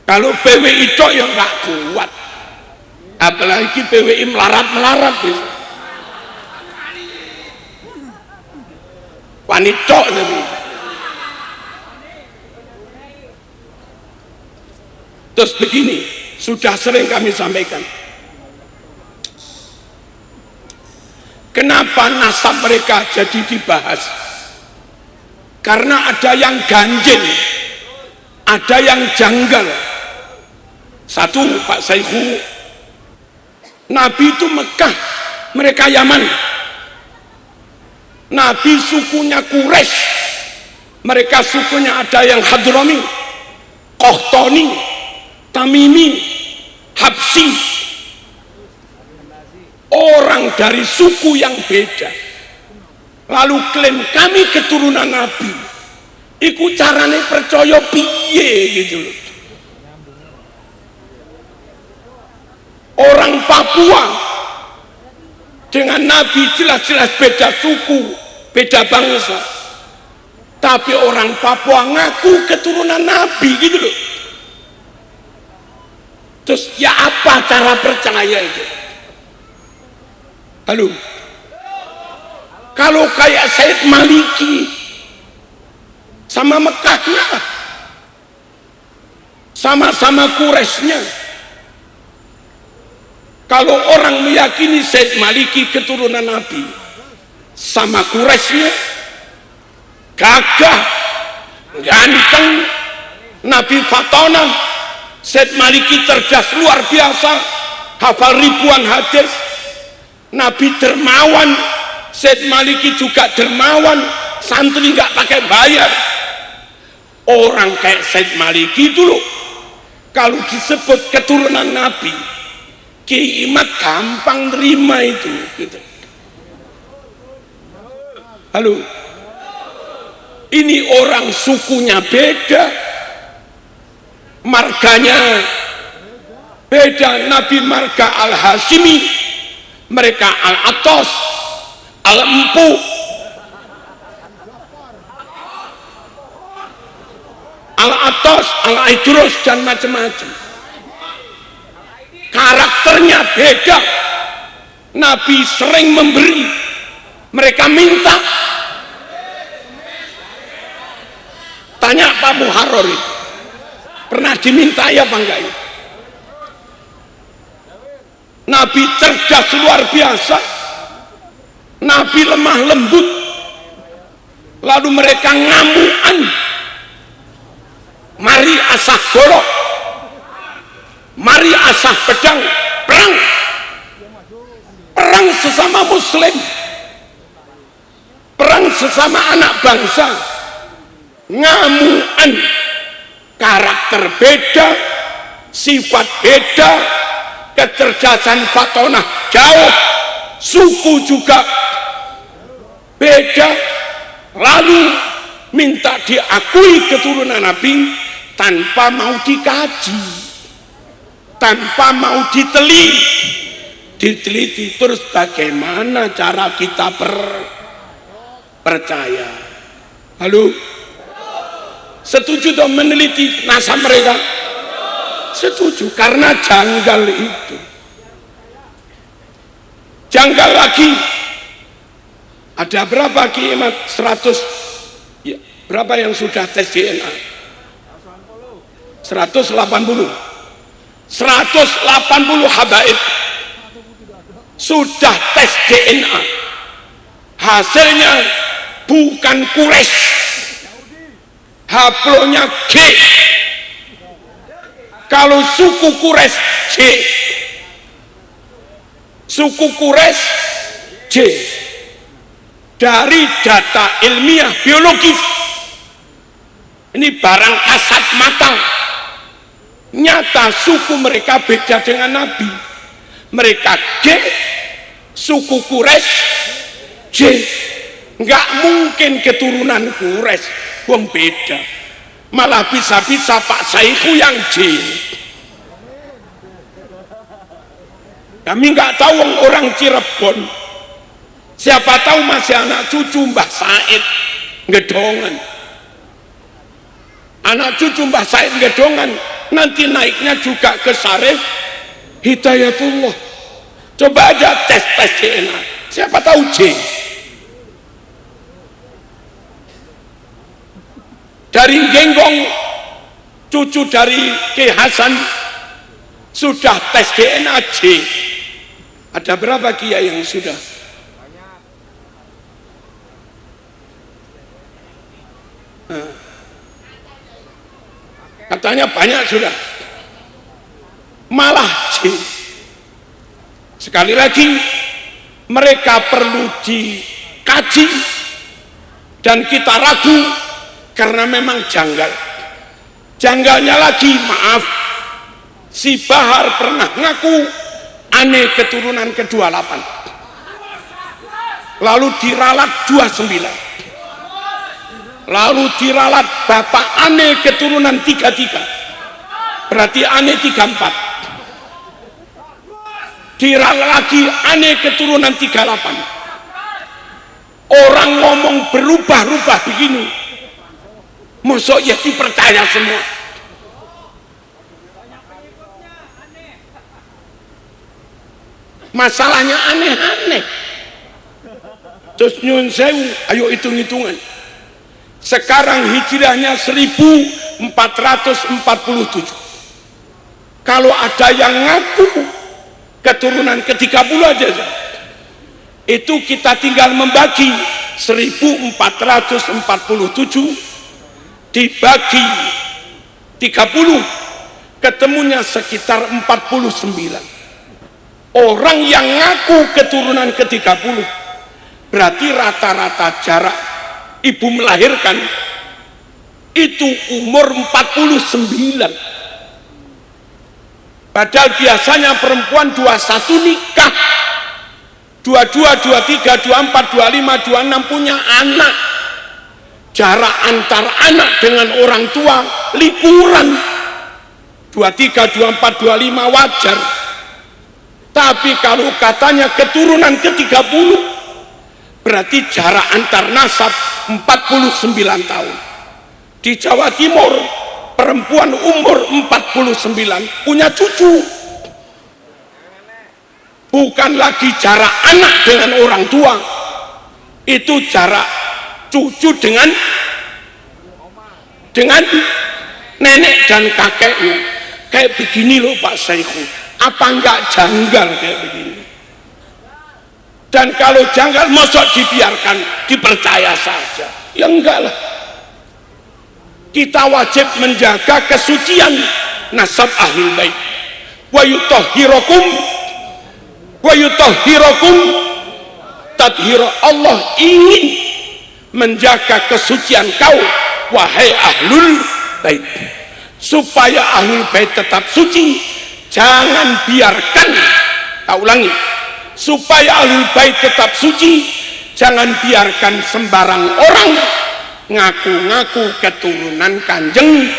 Kalau PWI itu yang nggak kuat, apalagi PWI melarat-melarat gitu. Wanita tapi. Terus begini, sudah sering kami sampaikan. Kenapa nasab mereka jadi dibahas? Karena ada yang ganjil, ada yang janggal. Satu, Pak Saihu, Nabi itu Mekah, mereka Yaman. Nabi sukunya Quraisy, mereka sukunya ada yang Hadrami, Qahtani, Tamimi, Habsi. Orang dari suku yang beda lalu klaim kami keturunan Nabi. Iku carane percaya piye gitu loh. Orang Papua dengan Nabi jelas-jelas beda suku, beda bangsa, tapi orang Papua ngaku keturunan Nabi gitu loh. Terus ya apa cara percaya itu? Halo, kalau kayak Said Maliki sama Mekahnya, sama-sama Quraisynya, kalau orang meyakini Said Maliki keturunan Nabi sama Quraisynya, gagah, ganteng, Nabi Fatona, Said Maliki cerdas luar biasa, hafal ribuan hadis. Nabi dermawan, Said Maliki juga dermawan, santri nggak pakai bayar. Orang kayak Said Maliki dulu kalau disebut keturunan Nabi, Kiai Imad gampang terima itu gitu. Halo, ini orang sukunya beda, marganya beda. Nabi marga Al-Hashimi, mereka Al-Atos, Al-Empu, Al-Atos, Al-Aidrus dan macam-macam. Karakternya beda. Nabi sering memberi, mereka minta. Tanya Pak Muharrar itu pernah dimintai apa enggak itu? Nabi cerdas luar biasa, Nabi lemah lembut, lalu mereka ngamuan. Mari asah golok, mari asah pedang, perang, perang sesama muslim, perang sesama anak bangsa. Ngamuan, karakter beda, sifat beda, kecerdasan Fatona jauh, suku juga beda, lalu minta diakui keturunan Nabi tanpa mau dikaji, tanpa mau diteli, diteliti. Terus bagaimana cara kita percaya? Halo, setuju dong meneliti nasab mereka? Setuju, karena janggal itu. Janggal lagi. Ada berapa kiamat? 100 ya, berapa yang sudah tes DNA? 180 habaib sudah tes DNA, hasilnya bukan Quraisy, haplonya G. Kalau suku Quraisy J, suku Quraisy J. Dari data ilmiah biologis, ini barang kasat mata, nyata suku mereka beda dengan Nabi. Mereka G, suku Quraisy J. Nggak mungkin keturunan Quraisy, wong beda. Malah bisa-bisa Pak Saiku yang J. Kami nggak tahu orang Cirebon, siapa tahu masih anak cucu Mbah Said Gedongan. Anak cucu Mbah Said Gedongan nanti naiknya juga ke Syarif Hidayatullah. Coba aja tes DNA, siapa tahu J. Dari Genggong, cucu dari Ki Hasan sudah tes DNA J. Ada berapa kiai yang sudah? Katanya banyak sudah, malah J. Sekali lagi mereka perlu dikaji dan kita ragu karena memang janggal. Janggalnya lagi, maaf, si Bahar pernah ngaku aneh keturunan ke-28, lalu diralat 29, lalu diralat bapak aneh keturunan 33, berarti aneh 34, diralat lagi aneh keturunan 38. Orang ngomong berubah-ubah begini, mosok ya dipercaya semua. Masalahnya aneh-aneh. Terus nyun sewu, ayo hitung-hitungan. Sekarang hijrahnya 1447. Kalau ada yang ngaku keturunan ke-30 aja, itu kita tinggal membagi 1447 dibagi 30, ketemunya sekitar 49. Orang yang ngaku keturunan ke-30, berarti rata-rata jarak ibu melahirkan itu umur 49. Padahal biasanya perempuan 21 nikah, 22, 23, 24, 25, 26 punya anak. Jarak antar anak dengan orang tua liburan 23, 24, 25 wajar. Tapi kalau katanya keturunan ke-30, berarti jarak antar nasab 49 tahun. Di Jawa Timur perempuan umur 49 punya cucu, bukan lagi jarak anak dengan orang tua, itu jarak cucu dengan nenek dan kakeknya. Kayak begini loh Pak Saiku, apa enggak janggal kayak begini? Dan kalau janggal mosok dibiarkan, dipercaya saja? Ya enggak lah. Kita wajib menjaga kesucian nasab ahlul bait. Wa yutahhirakum tadhira. Allah ingin menjaga kesucian kau, wahai ahlul bait, supaya ahlul bait tetap suci. Jangan biarkan, tak ulangi, supaya ahlul bait tetap suci, jangan biarkan sembarang orang ngaku-ngaku keturunan Kanjeng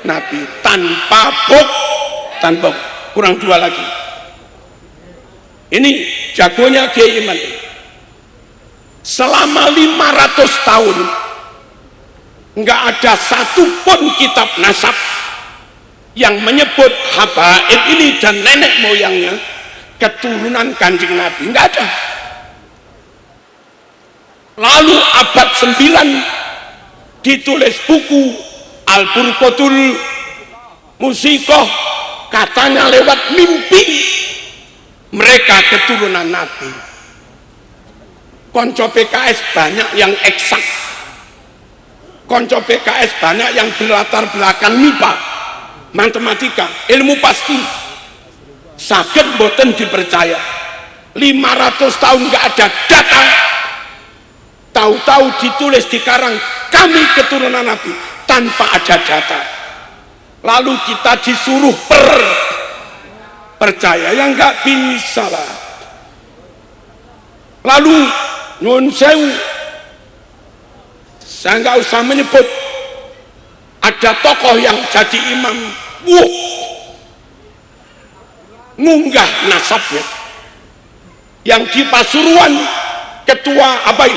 Nabi tanpa bukti. Kurang dua lagi. Ini jagonya Kiai Iman. Selama 500 tahun nggak ada satupun kitab nasab yang menyebut habaib ini dan nenek moyangnya keturunan Kanjeng Nabi, nggak ada. Lalu abad 9 ditulis buku Al-Burqatul Musikoh, katanya lewat mimpi mereka keturunan Nabi. Konco PKS banyak yang eksak, konco PKS banyak yang berlatar belakang MIPA, matematika, ilmu pasti, sakit boten dipercaya. 500 tahun nggak ada data, tahu-tahu ditulis di karang kami keturunan Nabi tanpa ada data. Lalu kita disuruh percaya, yang nggak bisa lah. Lalu nyun sewu, saya nggak usah menyebut, ada tokoh yang jadi imam, ngunggah nasabnya, yang di Pasuruan ketua abai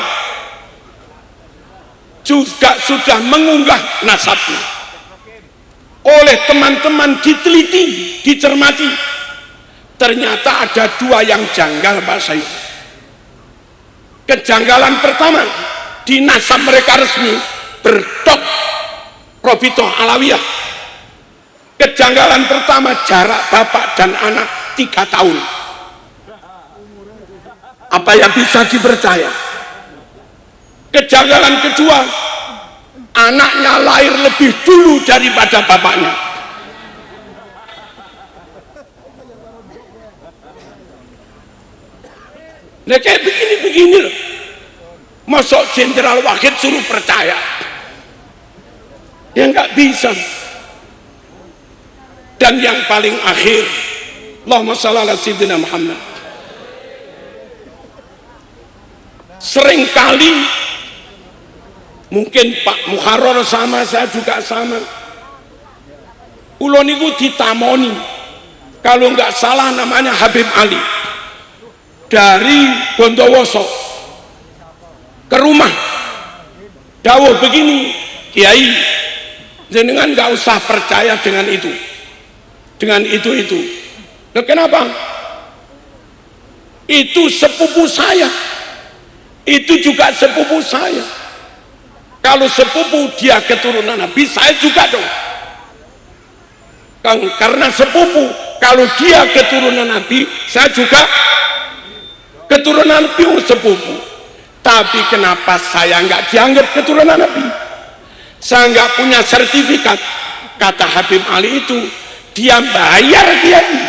juga sudah mengunggah nasabnya. Oleh teman-teman diteliti, dicermati, ternyata ada dua yang janggal Pak Said. Kejanggalan pertama, di nasab mereka resmi berdok Robitoh Alawiyah. Kejanggalan pertama, jarak bapak dan anak 3 tahun. Apa yang bisa dipercaya? Kejanggalan kedua, anaknya lahir lebih dulu daripada bapaknya. Nah kayak begini-begini loh, masuk Jenderal Wahid suruh percaya, ya nggak bisa. Dan yang paling akhir, Allahumma shalli ala sayyidina Muhammad, seringkali mungkin Pak Muharrar sama, saya juga sama, ulon itu ditamoni, kalau nggak salah namanya Habib Ali, dari Bondowoso ke rumah, dawuh begini, Kiai jenengan nggak usah percaya dengan itu, dengan itu. Nah, kenapa? Itu sepupu saya, itu juga sepupu saya. Kalau sepupu dia keturunan Nabi, saya juga dong. Karena sepupu, kalau dia keturunan Nabi, saya juga keturunan Nabi, sepupu. Tapi kenapa saya nggak dianggap keturunan Nabi? Saya nggak punya sertifikat. Kata Habib Ali itu, dia bayar dia ini.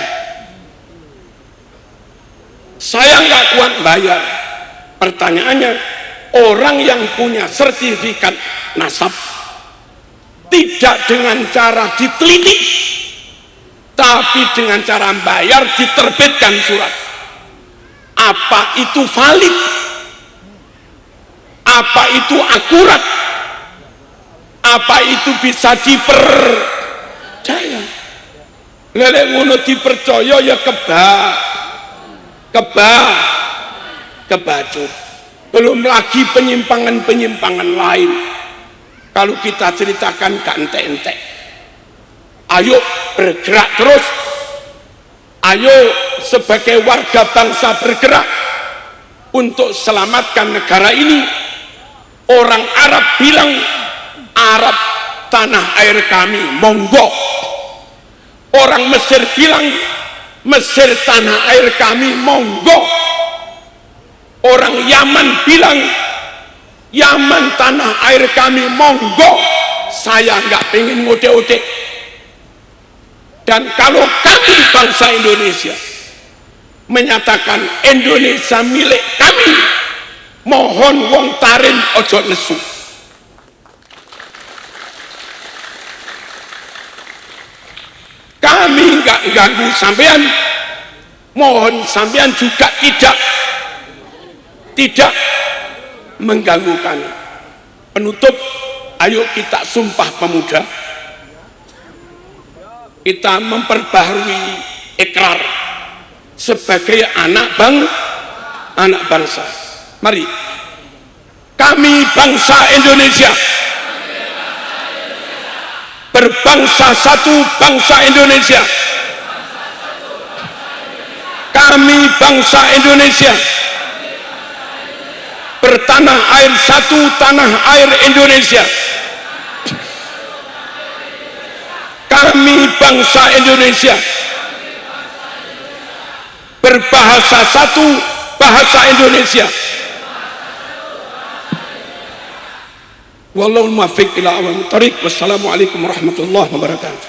Saya nggak kuat bayar. Pertanyaannya, orang yang punya sertifikat nasab tidak dengan cara diteliti, tapi dengan cara bayar, diterbitkan surat. Apa itu valid? Apa itu akurat? Apa itu bisa dipercaya? Lelek ngono dipercaya ya kebacut. Belum lagi penyimpangan-penyimpangan lain. Kalau kita ceritakan gak entek-entek. Ayo bergerak terus. Ayo sebagai warga bangsa bergerak untuk selamatkan negara ini. Orang Arab bilang, Arab tanah air kami, monggo. Orang Mesir bilang, Mesir tanah air kami, monggo. Orang Yaman bilang, Yaman tanah air kami, monggo. Saya nggak pengen ngode-ode. Dan kalau kami bangsa Indonesia menyatakan Indonesia milik kami, mohon wong tarin ojo nesu. Kami nggak ganggu sampean, mohon sampean juga tidak mengganggu kami. Penutup, ayo kita sumpah pemuda, kita memperbaharui ikrar sebagai anak bangsa. Mari kami bangsa Indonesia, berbangsa satu bangsa Indonesia. Kami bangsa Indonesia, bertanah air satu tanah air Indonesia. Kami bangsa Indonesia, berbahasa satu bahasa Indonesia. Wallahu muwaffiq ila aqwamit thoriq. Wassalamualaikum warahmatullahi wabarakatuh.